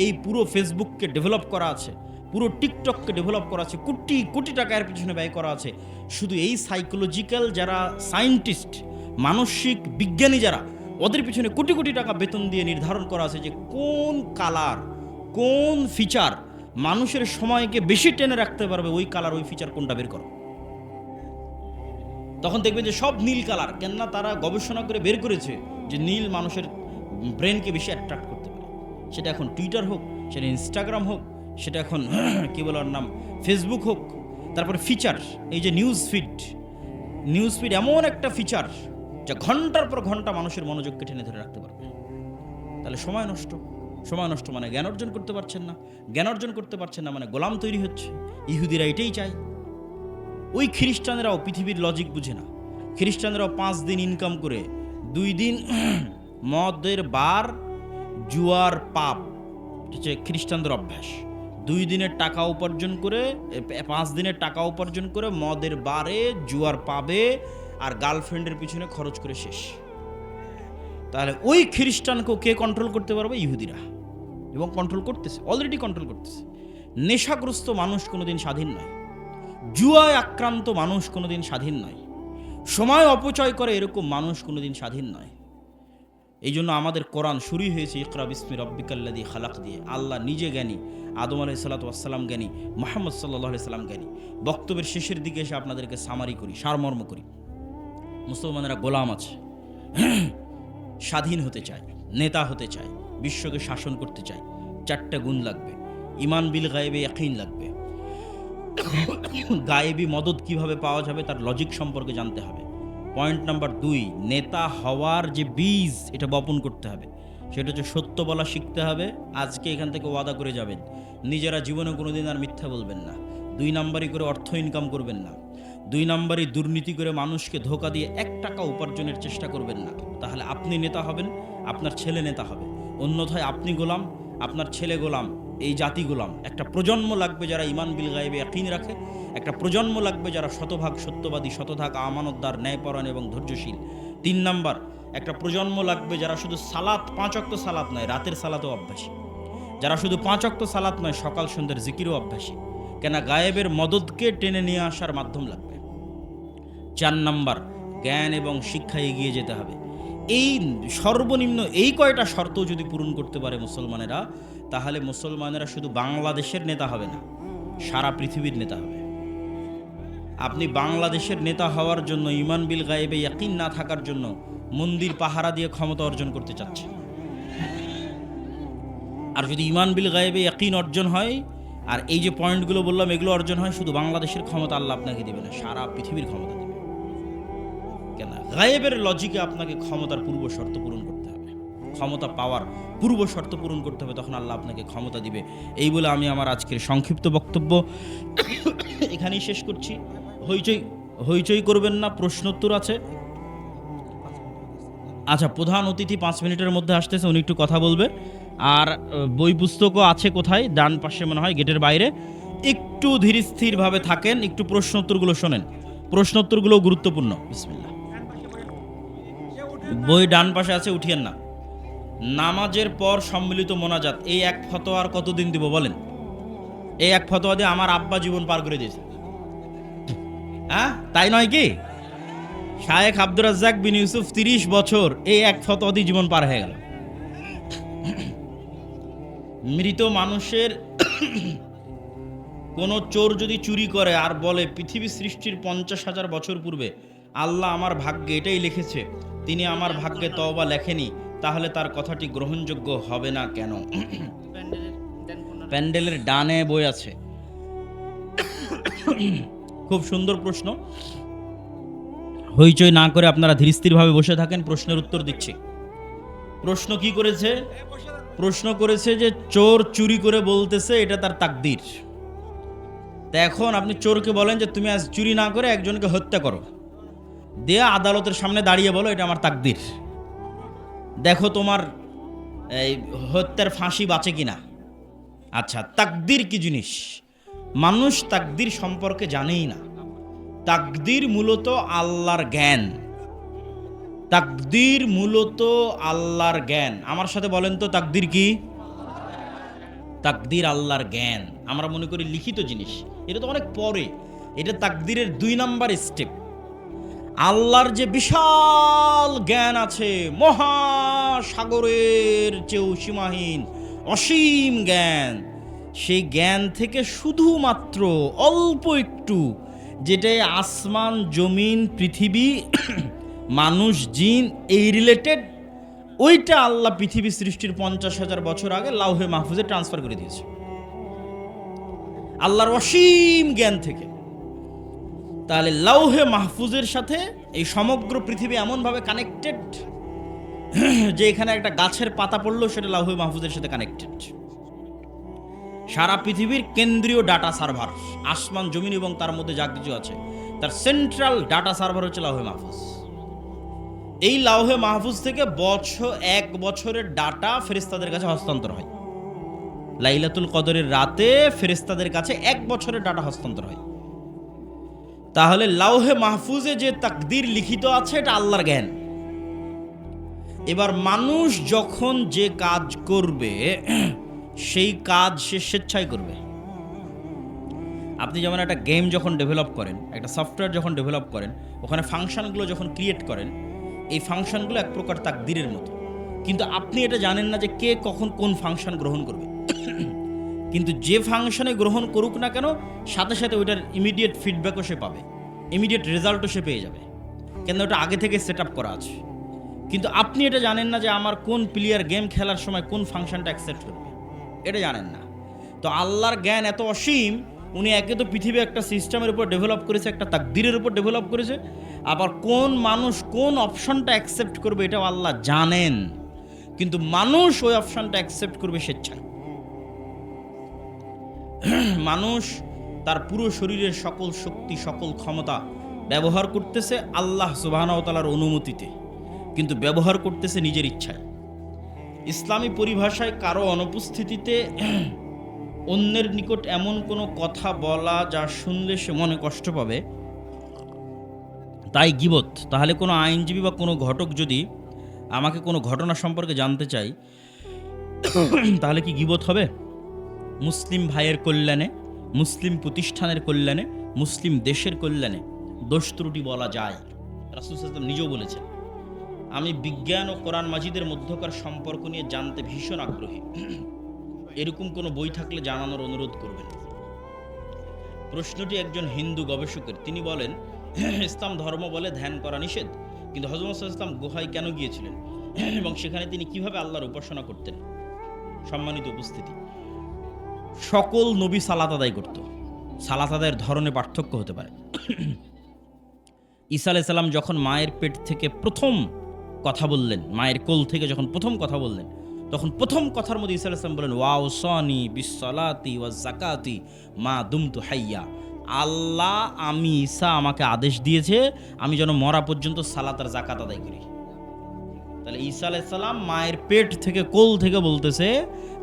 এই পুরো ফেসবুককে ডেভেলপ করা আছে, পুরো টিকটককে ডেভেলপ করা আছে, কোটি কোটি টাকা এর পিছনে ব্যয় করা আছে। শুধু এই সাইকোলজিক্যাল যারা সায়েন্টিস্ট, মানসিক বিজ্ঞানী যারা, ওদের পিছনে কোটি কোটি টাকা বেতন দিয়ে নির্ধারণ করা আছে যে কোন কালার, কোন ফিচার মানুষের সময়কে বেশি টেনে রাখতে পারবে, ওই কালার ওই ফিচার কোনটা বের করো। তখন দেখবেন যে সব নীল কালার, কেননা তারা গবেষণা করে বের করেছে যে নীল মানুষের ব্রেনকে বেশি অ্যাট্রাক্ট করতে পারে। সেটা এখন টুইটার হোক, সেটা ইনস্টাগ্রাম হোক, সেটা এখন কী বলার নাম ফেসবুক হোক। তারপরে ফিচার, এই যে নিউজ ফিড এমন একটা ফিচার যা ঘন্টার পর ঘন্টা মানুষের মনোযোগকে টেনে ধরে রাখতে পারবে। তাহলে সময় নষ্ট মানে জ্ঞান অর্জন করতে পারছেন না, জ্ঞান অর্জন করতে পারছেন না মানে গোলাম তৈরি হচ্ছে। ইহুদিরা এটাই চায়। ওই খ্রিস্টানরাও পৃথিবীর লজিক বুঝে না। খ্রিস্টানরাও 5 দিন ইনকাম করে 2 দিন মদের বার, জুয়ার পাপ হচ্ছে খ্রিস্টানদের অভ্যাস। 2 দিনের টাকা উপার্জন করে, 5 দিনের টাকা উপার্জন করে মদের বারে, জুয়ার পাবে আর গার্লফ্রেন্ডের পিছনে খরচ করে শেষ। তাহলে ওই খ্রিস্টানকেও কে কন্ট্রোল করতে পারবে? ইহুদিরা। এবং কন্ট্রোল করতেছে, অলরেডি কন্ট্রোল করতেছে। নেশাগ্রস্ত মানুষ কোনোদিন স্বাধীন নয়, জুয়ায় আক্রান্ত মানুষ কোনোদিন স্বাধীন নয়, সময় অপচয় করে এরকম মানুষ কোনোদিন স্বাধীন নয়। এই জন্য আমাদের কোরআন শুরুই হয়েছে ইকরা বিসমি রব্বিকাল্লাযী খালাক দিয়ে। আল্লাহ নিজে জ্ঞানী, আদম আলাইহিস সালাতু ওয়াস সালাম জ্ঞানী, মুহাম্মদ সাল্লাল্লাহু আলাইহি সাল্লাম জ্ঞানী। বক্তব্যের শেষের দিকে এসে আপনাদেরকে সামারি করি, সারমর্ম করি। মুসলমানেরা গোলাম আছে, স্বাধীন হতে চায়, নেতা হতে চায়, বিশ্বকে শাসন করতে চায়। 4টা গুণ লাগবে। ঈমান বিল গায়বে ইয়াকিন লাগবে। গায়েবী মদদ কিভাবে পাওয়া যাবে তার লজিক সম্পর্কে জানতে হবে। পয়েন্ট নাম্বার 2, নেতা হওয়ার যে বীজ এটা বপন করতে হবে। সেটা হচ্ছে সত্য বলা শিখতে হবে। আজকে এখান থেকে ওয়াদা করে যাবেন, নিজেরা জীবনে কোনোদিন আর মিথ্যা বলবেন না। 2 নাম্বারই করে অর্থ ইনকাম করবেন না। 2 নাম্বারই দুর্নীতি করে মানুষকে ধোকা দিয়ে 1 টাকা উপার্জনের চেষ্টা করবেন না। তাহলে আপনি নেতা হবেন, আপনার ছেলে নেতা হবে। অন্যথায় আপনি গোলাম, আপনার ছেলে গোলাম, এই জাতি গোলাম। একটা প্রজন্ম লাগবে যারা ঈমান বিল গায়বে ইয়াকিন রাখে। একটা প্রজন্ম লাগবে যারা শতভাগ সত্যবাদী, শতভাগ আমানতদার, ন্যায়পরায়ণ এবং ধৈর্যশীল। 3 নাম্বার, একটা প্রজন্ম লাগবে যারা শুধু সালাত, 5 ওয়াক্ত সালাত নয়, রাতের সালাতও অভ্যাসী। যারা শুধু 5 ওয়াক্ত সালাত নয়, সকাল সন্ধ্যের জিকিরও অভ্যাসী। কেন? গায়েবের মদদকে টেনে নিয়ে আসার মাধ্যম লাগবে। 4 নাম্বার, জ্ঞান এবং শিক্ষায় এগিয়ে যেতে হবে। এই সর্বনিম্ন এই কয়টা শর্ত যদি পূরণ করতে পারে মুসলমানেরা, তাহলে মুসলমানেরা শুধু বাংলাদেশের নেতা হবে না, সারা পৃথিবীর নেতা হবে। আপনি বাংলাদেশের নেতা হওয়ার জন্য, ঈমান বিল গায়বে ইয়াকিন না থাকার জন্য মন্দির পাহারা দিয়ে ক্ষমতা অর্জন করতে চাচ্ছেন। আর যদি ঈমান বিল গায়বে ইয়াকিন অর্জন হয়, আর এই যে পয়েন্টগুলো বললাম এগুলো অর্জন হয়, শুধু বাংলাদেশের ক্ষমতা আল্লাহ আপনাকে দেবে না, সারা পৃথিবীর ক্ষমতা দেবে। কেন? গায়েবের লজিকে আপনাকে ক্ষমতার পূর্ব শর্ত পূরণ করতে হবে, ক্ষমতা পাওয়ার পূর্ব শর্ত পূরণ করতে হবে, তখন আল্লাহ আপনাকে ক্ষমতা দিবে। এই বলে আমি আমার আজকের সংক্ষিপ্ত বক্তব্য এখানেই শেষ করছি। হইচই করবেন না, প্রশ্নোত্তর আছে। আচ্ছা, প্রধান অতিথি 5 মিনিটের মধ্যে আসতেছে, উনি একটু কথা বলবে। আর বই পুস্তকও আছে কোথায়, ডান পাশে মনে হয় গেটের বাইরে। একটু ধীরস্থিরভাবে থাকেন, একটু প্রশ্নোত্তরগুলো শোনেন, প্রশ্নোত্তরগুলো গুরুত্বপূর্ণ। বিসমিল্লাহ। বই ডান পাশে আছে, উঠিয়েন না। নামাজের পর সম্মিলিত মোনাজাত, এই এক ফতোয়ার কতদিন দিব বলেন? এই এক ফতোয়া দিয়ে আমার আব্বা জীবন পার করে দিয়েছে। হ্যাঁ, তাই নয় কি? শায়েখ আব্দুর রাজ্জাক বিন ইউসুফ 30 বছর এই এক ফতোয়া দিয়ে জীবন পার হয়ে গেল। মৃত মানুষের কোনো চোর যদি চুরি করে আর বলে পৃথিবী সৃষ্টির 50,000 বছর পূর্বে আল্লাহ আমার ভাগ্যে এটাই লিখেছে, তিনি আমার ভাগ্যে তওবা লেখেনি, তাহলে তার কথাটি গ্রহণযোগ্য হবে না কেন? প্যান্ডেলের ডানে বই আছে। খুব সুন্দর প্রশ্ন। হইচই না করে আপনারা ধীরস্থিরভাবে বসে থাকেন, প্রশ্নের উত্তর দিচ্ছি। প্রশ্ন কি করেছে? প্রশ্ন করেছে যে চোর চুরি করে বলতেছে এটা তার তাকদীর। তা এখন আপনি চোরকে বলেন যে তুমি আজ চুরি না করে একজনকে হত্যা করো, দিয়ে আদালতের সামনে দাঁড়িয়ে বলো এটা আমার তাকদীর, দেখো তোমার এই হত্যার ফাঁসি বাঁচে কিনা। আচ্ছা, তাকদীর কি জিনিস? মানুষ তাকদীর সম্পর্কে জানেই না। তাকদীর মূলত আল্লাহর জ্ঞান। তাকদীর মূলত আল্লাহর জ্ঞান। আমার সাথে বলেন তো তাকদীর কি? তাকদির আল্লাহর জ্ঞান আমরা মনে করি লিখিত জিনিস, এটা তো অনেক পরে। এটা তাকদিরের 2 নাম্বার স্টেপ। আল্লাহর যে বিশাল জ্ঞান আছে, মহাসাগরের চেয়েও সীমাহীন অসীম জ্ঞান, সেই জ্ঞান থেকে শুধুমাত্র অল্প একটু, যেটা আসমান জমিন পৃথিবী মানুষ জিন এই রিলেটেড, ওইটা আল্লাহ পৃথিবী সৃষ্টির 50,000 বছর আগে লাউহে মাহফুজে ট্রান্সফার করে দিয়েছে আল্লাহর অসীম জ্ঞান থেকে। তাহলে লাউহে মাহফুজের সাথে এই সমগ্র পৃথিবী এমনভাবে কানেক্টেড যে এখানে একটা গাছের পাতা পড়লেও সেটা লাউহে মাহফুজের সাথে কানেক্টেড। সারা পৃথিবীর কেন্দ্রীয় ডাটা সার্ভার, আসমান জমিন এবং তার মধ্যে যা কিছু আছে তার সেন্ট্রাল ডাটা সার্ভার হচ্ছে লাউহে মাহফুজ। এই লাউহে মাহফুজ থেকে এক বছরের ডাটা ফেরেশতাদের কাছে হস্তান্তর হয়। লাইলাতুল কদরের রাতে ফেরেশতাদের কাছে 1 বছরের ডাটা হস্তান্তর হয়। তাহলে লাউহে মাহফুজে যে তাকদীর লিখিত আছে এটা আল্লাহর জ্ঞান। এবার মানুষ যখন যে কাজ করবে সেই কাজ সে স্বেচ্ছায় করবে। আপনি যেমন একটা গেম যখন ডেভেলপ করেন, একটা সফটওয়্যার যখন ডেভেলপ করেন, ওখানে ফাংশনগুলো যখন ক্রিয়েট করেন, এই ফাংশনগুলো এক প্রকার তাকদীরের মতো, কিন্তু আপনি এটা জানেন না যে কে কখন কোন ফাংশন গ্রহণ করবে। কিন্তু যে ফাংশনে গ্রহণ করুক না কেন, সাথে সাথে ওইটার ইমিডিয়েট ফিডব্যাকও সে পাবে, ইমিডিয়েট রেজাল্টও সে পেয়ে যাবে, কেন ওটা আগে থেকে সেট আপ করা আছে। কিন্তু আপনি এটা জানেন না যে আমার কোন প্লেয়ার গেম খেলার সময় কোন ফাংশনটা অ্যাকসেপ্ট করবে, এটা জানেন না। তো আল্লাহর জ্ঞান এত অসীম, উনি একে তো পৃথিবী একটা সিস্টেমের উপর ডেভেলপ করেছে, একটা তাকদীরের উপর ডেভেলপ করেছে, আবার কোন মানুষ কোন অপশনটা অ্যাকসেপ্ট করবে এটাও আল্লাহ জানেন। কিন্তু মানুষ ওই অপশনটা অ্যাকসেপ্ট করবে স্বেচ্ছায়। মানুষ তার পুরো শরীরের সকল শক্তি সকল ক্ষমতা ব্যবহার করতেছে আল্লাহ সুবহানাহু ওয়া তাআলার অনুমতিতে, কিন্তু ব্যবহার করতেছে নিজের ইচ্ছায়। ইসলামী পরিভাষায় কারো অনুপস্থিতিতে অন্যের নিকট এমন কোনো কথা বলা যা শুনলে সে মনে কষ্ট পাবে, তাই গীবত। তাহলে কোনো আইনজীবী বা কোনো ঘটক যদি আমাকে কোনো ঘটনা সম্পর্কে জানতে চাই, তাহলে কি গীবত হবে? মুসলিম ভাইয়ের কল্যাণে, মুসলিম প্রতিষ্ঠানের কল্যাণে, মুসলিম দেশের কল্যাণে দোষ ত্রুটি বলা যায়। রাসূল সাল্লাল্লাহু আলাইহি ওয়াসাল্লাম নিজেও বলেছেন, আমি বিজ্ঞান ও কোরআন মাজিদের মধ্যকার সম্পর্ক নিয়ে জানতে ভীষণ আগ্রহী, এরকম কোনো বই থাকলে জানানোর অনুরোধ করবেন। প্রশ্নটি একজন হিন্দু গবেষকের। তিনি বলেন, ইসলাম ধর্ম বলে ধ্যান করা নিষেধ, কিন্তু হযরত মুহাম্মদ সাল্লাল্লাহু আলাইহি ওয়াসাল্লাম গুহায় কেন গিয়েছিলেন এবং সেখানে তিনি কিভাবে আল্লাহর উপাসনা করতেন? সম্মানিত উপস্থিতি, সকল নবী সালাত আদায় করত। সালাত আদায়ের ধরনে পার্থক্য হতে পারে। ঈসা আলাইহিস সালাম যখন মায়ের পেট থেকে প্রথম কথা বললেন, মায়ের কোল থেকে যখন প্রথম কথা বললেন, তখন প্রথম কথার মধ্যে ঈসা আলাইহিস সালাম বলেন, ওয়াউসানি বিসসালাতি ওয়াজ যাকাতি মা দুমতু হাইয়া। আল্লাহ আমি ঈসা আমাকে আদেশ দিয়েছে আমি যেন মরা পর্যন্ত সালাত আর যাকাত আদায় করি। তাহলে ঈসা আলাইহিস সালাম মায়ের পেট থেকে কোল থেকে বলতেছে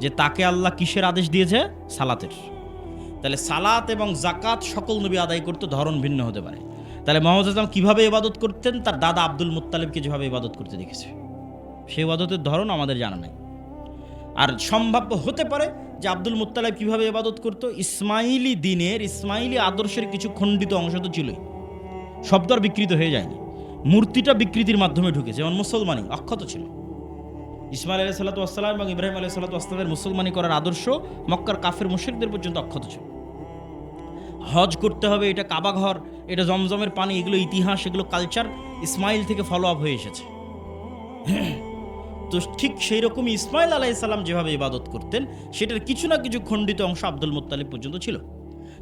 যে তাকে আল্লাহ কিসের আদেশ দিয়েছে? সালাতের। তাহলে সালাত এবং যাকাত সকল নবী আদায় করতে, ধরন ভিন্ন হতে পারে। তাহলে মুহাম্মদ সাল্লাল্লাহু আলাইহি ওয়াসাল্লাম কিভাবে ইবাদত করতেন? তার দাদা আব্দুল মুত্তালিবকে যেভাবে ইবাদত করতে দেখেছে, সেই ইবাদতের ধরন আমাদের জানা নাই। আর সম্ভাব্য হতে পারে যে আব্দুল মুত্তালিব কিভাবে ইবাদত করত, ইসমাইলি দিনের, ইসমাইলি আদর্শের কিছু খণ্ডিত অংশ তো ছিলই, শব্দ আর বিকৃত হয়ে যায়নি, মূর্তিটা বিকৃতির মাধ্যমে ঢুকেছে। যেমন মুসলমানি অক্ষত ছিল, ইসমাইল আলাইহিস সালাতু ওয়াস সালাম এবং ইব্রাহিম আলাইহিস সালাতু ওয়াস সালামের মুসলমানি করার আদর্শ মক্কার কাফের মুশরিকদের পর্যন্ত অক্ষত ছিল। হজ করতে হবে, এটা কাবা ঘর, এটা জমজমের পানি, এগুলো ইতিহাস, এগুলো কালচার ইসমাইল থেকে ফলো আপ হয়ে এসেছে। তো ঠিক সেই রকমই ইসমাইল আলাইহিস সালাম যেভাবে ইবাদত করতেন, সেটার কিছু না কিছু খণ্ডিত অংশ আব্দুল মুত্তালিব পর্যন্ত ছিল।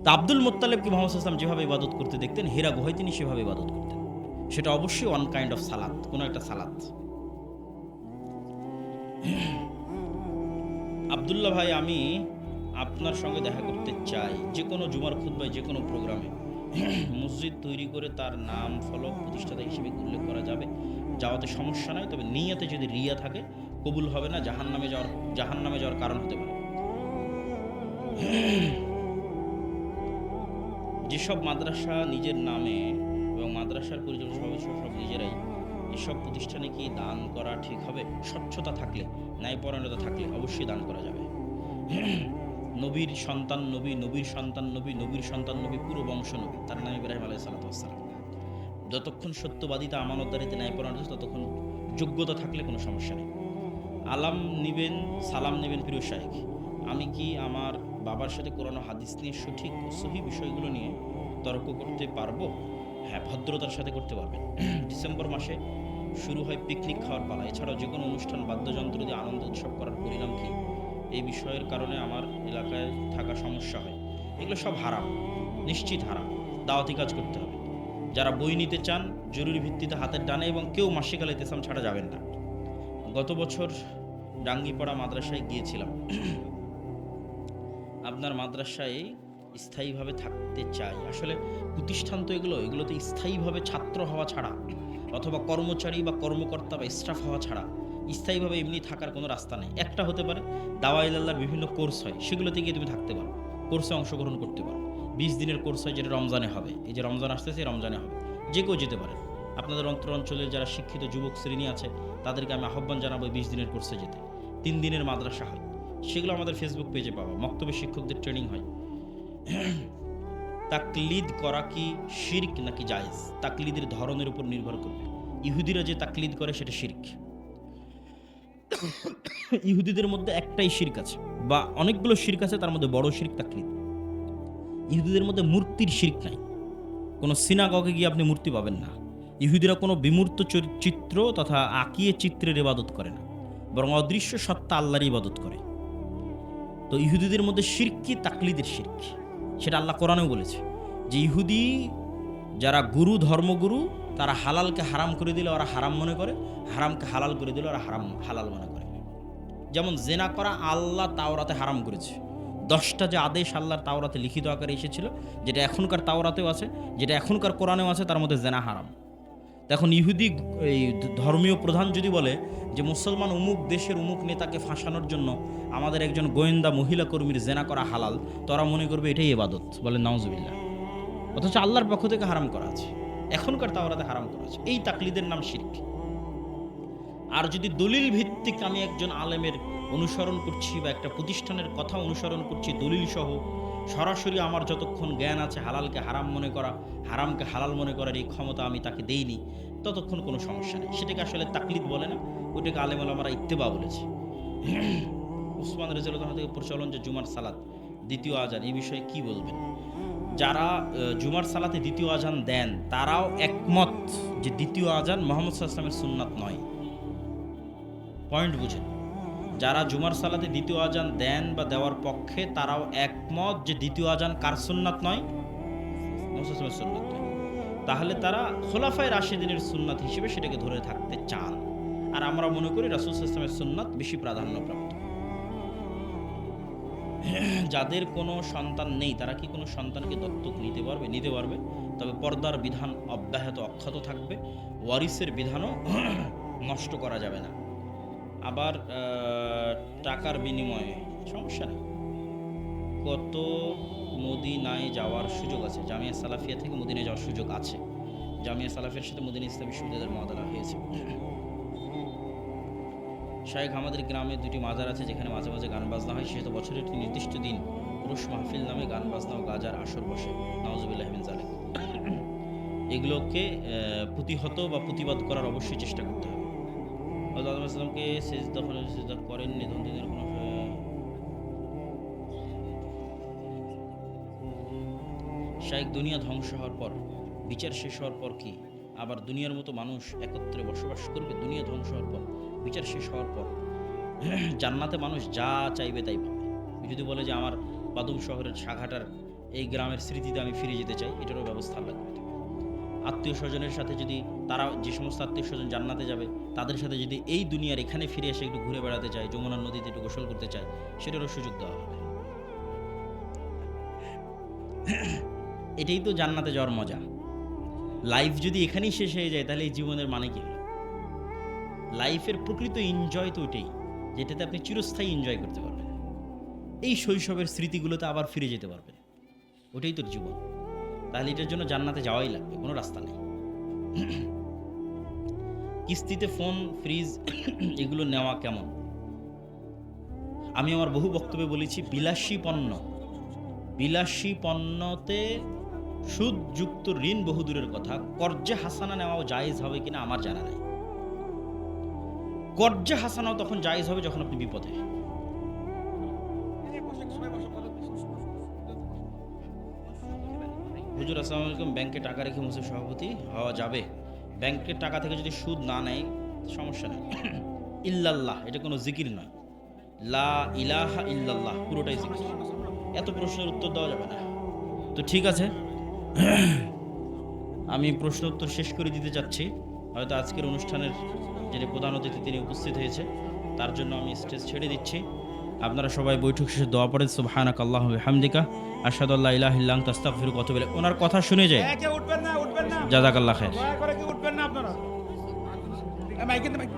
তা আব্দুল মুত্তালিবকে মুহাম্মদ সাল্লাল্লাহু আলাইহি ওয়াসাল্লাম যেভাবে ইবাদত করতে দেখতেন, হেরা গুহায় তিনি সেভাবে ইবাদত করতেন। সেটা অবশ্যই ওয়ান কাইন্ড অফ সালাত, কোনো একটা সালাত। আব্দুল্লাহ ভাই, আমি আপনার সঙ্গে দেখা করতে চাই, যে কোনো জুমার খুতবায়, যে কোনো প্রোগ্রামে মসজিদ তৈরি করে তার নাম ফলক প্রতিষ্ঠাতা হিসেবে উল্লেখ করা যাবে। যাওয়াতে সমস্যা নয়, তবে নিয়তে যদি রিয়া থাকে কবুল হবে না, জাহান্নামে যাওয়ার কারণ হতে পারে। যেসব মাদ্রাসা নিজের নামে এবং মাদ্রাসার পরিচালক সদস্য সব নিজেরাই, এসব প্রতিষ্ঠানে কি দান করা ঠিক হবে? স্বচ্ছতা থাকলে, ন্যায়পরায়ণতা থাকলে অবশ্যই দান করা যাবে। নবীর সন্তান নবী, নবীর সন্তান নবী, নবীর সন্তান নবী, পুরো বংশ নবী, তার নাম ইব্রাহিম আলাইহিস সালাতু ওয়াস সালাম। যতক্ষণ সত্যবাদিতা, আমানতদারিতে, ন্যায়পরায়ণ আছে, ততক্ষণ যোগ্যতা থাকলে কোনো সমস্যা নেই। আলাম নিবেন, সালাম নেবেন প্রিয় শাইখ। আমি কি আমার বাবার সাথে কোরআন ও হাদিস নিয়ে সঠিক ও সহি বিষয়গুলো নিয়ে তর্ক করতে পারবো? হ্যাঁ, ভদ্রতার সাথে করতে পারবেন। ডিসেম্বর মাসে শুরু হয় পিকনিক খাওয়ার পালা। এছাড়াও যে কোনো অনুষ্ঠান, বাদ্যযন্ত্র দিয়ে আনন্দ উৎসব করার পরিণাম কি? এই বিষয়ের কারণে আমার এলাকায় থাকা সমস্যা হয়। এগুলো সব হারাম, নিশ্চিত হারাম। দাওয়াতি কাজ করতে হবে। যারা বই নিতে চান জরুরি ভিত্তিতে হাতের ডানে, এবং কেউ মাসিক আল ইতিসাম ছাড়া যাবেন না। গত বছর ডাঙ্গিপাড়া মাদ্রাসায় গিয়েছিলাম। আপনার মাদ্রাসায় স্থায়ীভাবে থাকতে চাই। আসলে প্রতিষ্ঠান তো এগুলোতে স্থায়ীভাবে ছাত্র হওয়া ছাড়া, অথবা কর্মচারী বা কর্মকর্তা বা স্টাফ হওয়া ছাড়া স্থায়ীভাবে এমনি থাকার কোনো রাস্তা নেই। একটা হতে পারে দাওয়াইল্লাহর বিভিন্ন কোর্স হয়, সেগুলোতে গিয়ে তুমি থাকতে পারো, কোর্সে অংশগ্রহণ করতে পারো। 20 দিনের কোর্স হয়, যেটা রমজানে হবে। এই যে রমজান আসতেছে, রমজানে হবে, যে কেউ যেতে পারে। আপনাদের অঞ্চলের যারা শিক্ষিত যুবক শ্রেণী আছে, তাদেরকে আমি আহ্বান জানাবো 20 দিনের কোর্সে যেতে। 3 দিনের মাদ্রাসা হয়, সেগুলো আমাদের ফেসবুক পেজে পাবো। মক্তবের শিক্ষকদের ট্রেনিং হয়। তাকলিদ করা কি শিরক নাকি জায়েজ? তাকলিদের ধরনের উপর নির্ভর করবে। ইহুদিরা যে তাকলিদ করে সেটা শিরক। ইহুদিদের মধ্যে একটাই শিরক আছে, বা অনেকগুলো শিরক আছে, তার মধ্যে বড় শিরক তাকলিদ। ইহুদিদের মধ্যে মূর্তির শিরক নাই। কোনো সিনাগগে গিয়ে আপনি মূর্তি পাবেন না। ইহুদিরা কোনো বিমূর্ত চিত্র তথা আঁকিয়ে চিত্রের ইবাদত করে না, বরং অদৃশ্য সত্তা আল্লাহর ইবাদত করে। তো ইহুদিদের মধ্যে শিরক কি? তাকলিদের শিরক। সেটা আল্লাহ কোরআনেও বলেছে যে ইহুদি যারা গুরু, ধর্মগুরু, তারা হালালকে হারাম করে দিলে ওরা হারাম মনে করে, হারামকে হালাল করে দিলে ওরা হালাল মনে করে। যেমন জেনা করা আল্লাহ তাওরাতে হারাম করেছে। 10টা যে আদেশ আল্লাহর তাওরাতে লিখিত আকারে এসেছিল, যেটা এখনকার তাওরাতেও আছে, যেটা এখনকার কোরআনেও আছে, তার মধ্যে জেনা হারাম। এখন ইহুদি এই ধর্মীয় প্রধান যদি বলে যে মুসলমান অমুক দেশের অমুক নেতাকে ফাঁসানোর জন্য আমাদের একজন গোয়েন্দা মহিলা কর্মীর জেনা করা হালাল, তোরা মনে করবে এটাই ইবাদত, বলে নাউজুবিল্লাহ। অথচ আল্লাহর পক্ষ থেকে হারাম করা আছে, এখনকার তাওরাতে হারাম করা আছে। এই তাকলিদের নাম শিরক। আর যদি দলিল ভিত্তিক আমি একজন আলেমের অনুসরণ করছি বা একটা প্রতিষ্ঠানের কথা অনুসরণ করছি দলিল সহ, সরাসরি আমার যতক্ষণ জ্ঞান আছে হালালকে হারাম মনে করা, হারামকে হালাল মনে করার এই ক্ষমতা আমি তাকে দেইনি, ততক্ষণ কোনো সমস্যা নেই। সেটাকে আসলে তাকলিদ বলে না, ওইটাকে আলেম ওলামারা ইত্তেবা বলেছে। উসমান রাদিয়াল্লাহু আনহু থেকে প্রচলন যে জুমার সালাত দ্বিতীয় আজান, এই বিষয়ে কি বলবেন? যারা জুমার সালাতে দ্বিতীয় আজান দেন তারাও একমত যে দ্বিতীয় আজান মুহাম্মদ সাল্লাল্লাহু আলাইহি ওয়াসাল্লামের সুন্নাত নয়। পয়েন্ট বুঝেন। যারা জুমার সালাতে দ্বিতীয় আজান দেন বা দেওয়ার পক্ষে, তারাও একমত যে দ্বিতীয় আজান কার সুন্নাত নয়? মুহাম্মদ সাল্লাল্লাহু আলাইহি ওয়াসাল্লামের সুন্নাত নয়। তাহলে তারা খোলাফায়ে রাশিদিনের সুন্নাত হিসেবে সেটাকে ধরে থাকতে চান। আর আমরা মনে করি রাসূল সাল্লাল্লাহু আলাইহি ওয়াসাল্লামের সুন্নাত বেশি প্রাধান্যপ্রাপ্ত। যাদের কোনো সন্তান নেই তারা কি কোনো সন্তানকে দত্তক নিতে পারবে? নিতে পারবে, তবে পর্দার বিধান অব্যাহত অক্ষত থাকবে, ওয়ারিসের বিধানও নষ্ট করা যাবে না। আবার টাকার বিনিময়ে সমস্যা নেই। কত মদিনায় যাওয়ার সুযোগ আছে? জামিয়া সালাফিয়া থেকে মদিনায় যাওয়ার সুযোগ আছে। জামিয়া সালাফিয়ার সাথে মদিনা ইসলামী বিশ্ববিদ্যালয়ের মুআদালা হয়েছে। শায়েখ আমাদের গ্রামে 2টি মাজার আছে যেখানে মাঝে মাঝে গান বাজনা হয়, সেহেতু বছরের একটি নির্দিষ্ট দিন পুরুষ মাহফিল নামে গান বাজনা ও গাজার আসর বসে। নাউজুবিল্লাহি মিন যালিক। এগুলোকে প্রতিহত বা প্রতিবাদ করার অবশ্যই চেষ্টা করতে হবে। হযরত আদম আলাইহিস সালামকে সিজদা করেন নিধন দিনের কোনো শায়েখ দুনিয়া ধ্বংস হওয়ার পর, বিচার শেষ হওয়ার পর কি আবার দুনিয়ার মতো মানুষ একত্রে বসবাস করবে? দুনিয়া ধ্বংস হওয়ার পর, বিচার শেষ হওয়ার পর জান্নাতে মানুষ যা চাইবে তাই পাবে। যদি বলে যে আমার বাদুম শহরের সাঘাটার এই গ্রামের স্মৃতিতে আমি ফিরে যেতে চাই, এটারও ব্যবস্থা লাগবে। আত্মীয় স্বজনের সাথে যদি তারা, যে সমস্ত আত্মীয় স্বজন জান্নাতে যাবে, তাদের সাথে যদি এই দুনিয়ার এখানে ফিরে এসে একটু ঘুরে বেড়াতে চায়, যমুনা নদীতে একটু গোসল করতে চায়, সেটারও সুযোগ দেওয়া হবে। এটাই তো জান্নাতে যাওয়ার মজা। লাইফ যদি এখানেই শেষ হয়ে যায় তাহলে এই জীবনের মানে কি হলো? লাইফের প্রকৃত এনজয় তো ওইটাই, যেটাতে আপনি চিরস্থায়ী এনজয় করতে পারবেন। এই শৈশবের স্মৃতিগুলোতে আবার ফিরে যেতে পারবেন, ওটাই তোর জীবন। তাহলে এটার জন্য জান্নাতে যাওয়াই লাগবে, কোনো রাস্তা নেই। কিস্তিতে ফোন, ফ্রিজ এগুলো নেওয়া কেমন? আমি আমার বহু বক্তব্যে বলেছি, বিলাসী পণ্যতে সুদযুক্ত ঋণ বহুদূরের কথা, কর্জে হাসানা নেওয়াও জায়েজ হবে কিনা আমার জানা নাই। কর্জে হাসানাও তখন জায়েজ হবে যখন আপনি বিপদে। হুজুর আসসালামু আলাইকুম, ব্যাংকে টাকা রেখে মুসলিম সভাপতি হওয়া যাবে? ব্যাংকের টাকা থেকে যদি সুদ না নেয় সমস্যা নেই। ইল্লাল্লাহ এটা কোনো জিকির নয়, লা ইলাহা ইল্লাল্লাহ পুরোটাই জিকির। এত প্রশ্নের উত্তর দেওয়া যাবে না। তো ঠিক আছে, আমি প্রশ্ন উত্তর শেষ করে দিতে চাচ্ছি। হয়তো আজকের অনুষ্ঠানের যিনি প্রধান অতিথি তিনি উপস্থিত হয়েছে, তার জন্য আমি স্টেজ ছেড়ে দিচ্ছি। আপনারা সবাই বৈঠক শেষে দোয়া পড়েন, সুবহানাক আল্লাহুম্মা ওয়া বিহামদিকা আশহাদু আল্লা ইলাহা ইল্লা আনতা আস্তাগফিরুকা ওয়া আতুবু ইলাইক। ওনার কথা শুনে যায়, উঠবেন না জাযাকাল্লাহ খায়ের। দয়া করে কি উঠবেন না আপনারা? মাইকে তো মাইকে।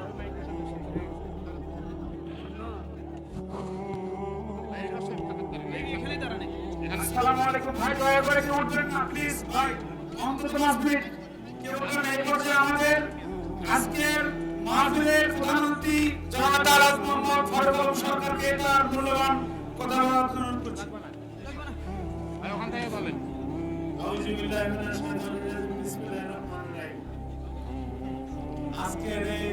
আসসালামু আলাইকুম ভাই, দয়া করে কি উঠবেন না প্লিজ ভাই, অন্তত 5 মিনিট কেউ উঠবেন না। এই পর্যায়ে আমাদের আজকের মাহফিলের প্রধান অতিথি জনাব তারাজ মোহাম্মদ ফরকল সরকারকে তার মূল্যবান কথা বলার জন্য অনুরোধ করছি। ভাই ওখান থেকে বলেন। আউযু বিল্লাহি মিনাশ শাইতানির রাজিম, বিসমিল্লাহির রহমানির রহিম। আজকের এই